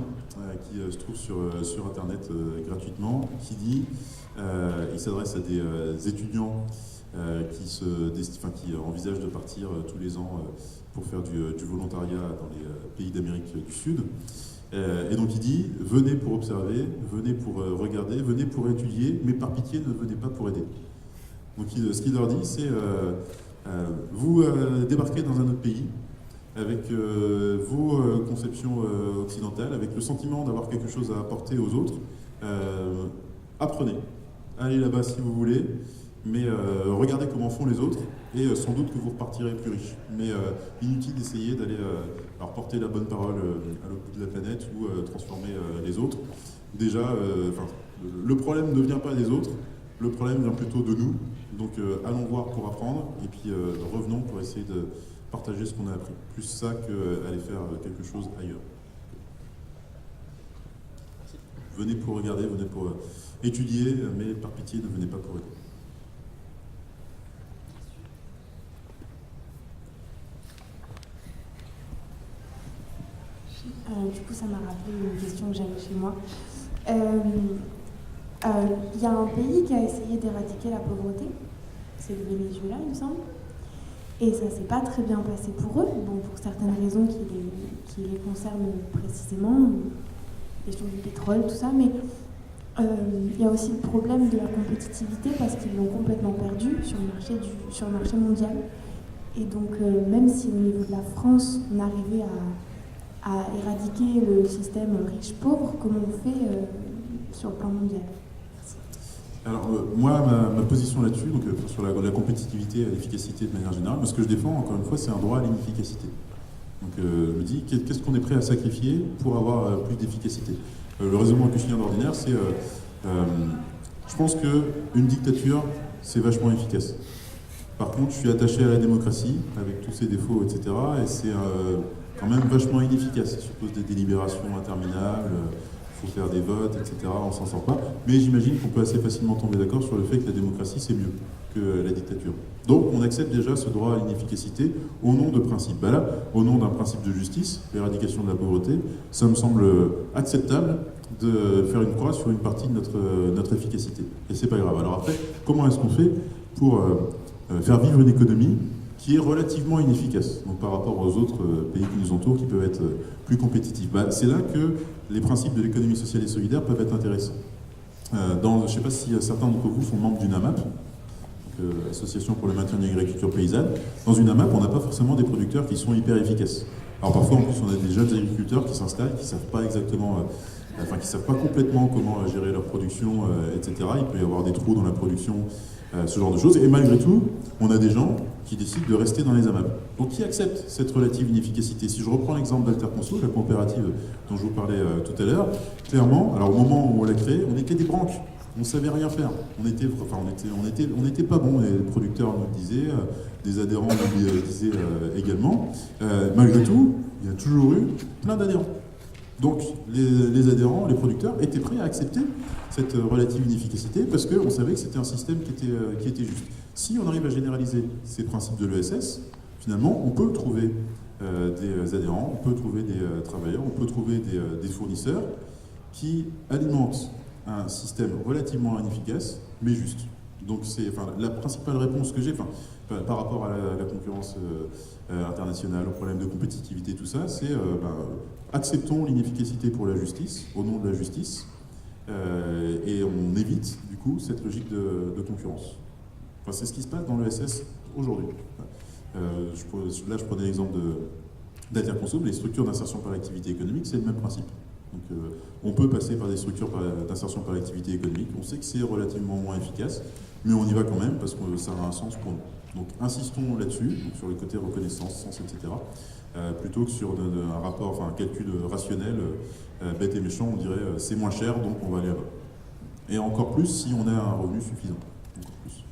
qui se trouve sur Internet gratuitement, qui dit, il s'adresse à des étudiants qui envisagent de partir tous les ans pour faire du volontariat dans les pays d'Amérique du Sud. Et donc il dit, venez pour observer, venez pour regarder, venez pour étudier, mais par pitié ne venez pas pour aider. Donc ce qu'il leur dit, c'est vous débarquez dans un autre pays avec vos conceptions occidentales, avec le sentiment d'avoir quelque chose à apporter aux autres. Apprenez, allez là-bas si vous voulez, mais regardez comment font les autres et sans doute que vous repartirez plus riche. Mais inutile d'essayer d'aller alors porter la bonne parole à l'autre bout de la planète ou transformer les autres. Déjà, le problème ne vient pas des autres, le problème vient plutôt de nous. Donc allons voir pour apprendre et puis revenons pour essayer de partager ce qu'on a appris. Plus ça qu'aller faire quelque chose ailleurs. Venez pour regarder, venez pour étudier, mais par pitié ne venez pas pour aider. Du coup, ça m'a rappelé une question que j'avais chez moi. Il y a un pays qui a essayé d'éradiquer la pauvreté, c'est le Venezuela, il me semble, et ça s'est pas très bien passé pour eux, bon, pour certaines raisons qui les concernent précisément, question du pétrole, tout ça, mais il y a aussi le problème de la compétitivité parce qu'ils l'ont complètement perdu sur le marché mondial. Et donc, même si au niveau de la France, on arrivait à éradiquer le système riche-pauvre, comment on fait sur le plan mondial? Alors, moi, ma position là-dessus, donc sur la compétitivité et l'efficacité de manière générale, ce que je défends, encore une fois, c'est un droit à l'inefficacité. Donc, je me dis, qu'est-ce qu'on est prêt à sacrifier pour avoir plus d'efficacité? Le raisonnement que je tiens d'ordinaire, c'est je pense qu'une dictature, c'est vachement efficace. Par contre, je suis attaché à la démocratie, avec tous ses défauts, etc. Et c'est quand même vachement inefficace. Ça suppose des délibérations interminables, il faut faire des votes, etc. On s'en sort pas. Mais j'imagine qu'on peut assez facilement tomber d'accord sur le fait que la démocratie, c'est mieux que la dictature. Donc, on accepte déjà ce droit à l'inefficacité au nom de principes. Là, au nom d'un principe de justice, l'éradication de la pauvreté, ça me semble acceptable de faire une croix sur une partie de notre efficacité. Et c'est pas grave. Alors après, comment est-ce qu'on fait pour faire vivre une économie qui est relativement inefficace, donc par rapport aux autres pays qui nous entourent, qui peuvent être plus compétitifs? C'est là que les principes de l'économie sociale et solidaire peuvent être intéressants. Je ne sais pas si certains d'entre vous sont membres d'une AMAP, Association pour le maintien d'une agriculture paysanne. Dans une AMAP, on n'a pas forcément des producteurs qui sont hyper efficaces. Alors parfois, en plus, on a des jeunes agriculteurs qui s'installent, qui ne savent pas exactement, qui ne savent pas complètement comment gérer leur production, etc. Il peut y avoir des trous dans la production, ce genre de choses. Et malgré tout, on a des gens qui décident de rester dans les AMAP. Donc qui acceptent cette relative inefficacité? Si je reprends l'exemple d'Alterconso, la coopérative dont je vous parlais tout à l'heure, clairement, alors au moment où on l'a créée, on n'était des branques. on savait rien faire. On était pas bons. Les producteurs nous le disaient, des adhérents nous le disaient également. Malgré tout, il y a toujours eu plein d'adhérents. Donc les adhérents, les producteurs étaient prêts à accepter cette relative inefficacité parce qu'on savait que c'était un système qui était juste. Si on arrive à généraliser ces principes de l'ESS, finalement, on peut trouver des adhérents, on peut trouver des travailleurs, on peut trouver des fournisseurs qui alimentent un système relativement inefficace, mais juste. Donc c'est la principale réponse que j'ai par rapport à la concurrence internationale, au problème de compétitivité, tout ça, c'est acceptons l'inefficacité pour la justice, au nom de la justice, et on évite du coup cette logique de concurrence. C'est ce qui se passe dans l'ESS aujourd'hui. Là, je prenais l'exemple d'Alterconso, les structures d'insertion par l'activité économique, c'est le même principe. Donc, on peut passer par des structures d'insertion par l'activité économique, on sait que c'est relativement moins efficace, mais on y va quand même parce que ça a un sens pour nous. Donc insistons là-dessus, sur le côté reconnaissance, sens, etc., plutôt que sur un rapport, un calcul rationnel, bête et méchant, on dirait c'est moins cher, donc on va aller là-bas. Et encore plus si on a un revenu suffisant. Encore plus.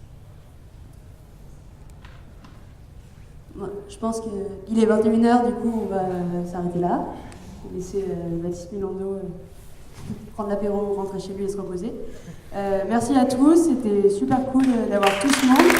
Ouais, je pense qu'il est 21h, du coup on va s'arrêter là. Laisser Baptiste Milando prendre l'apéro, rentrer chez lui et se reposer. Merci à tous, c'était super cool d'avoir tout ce monde.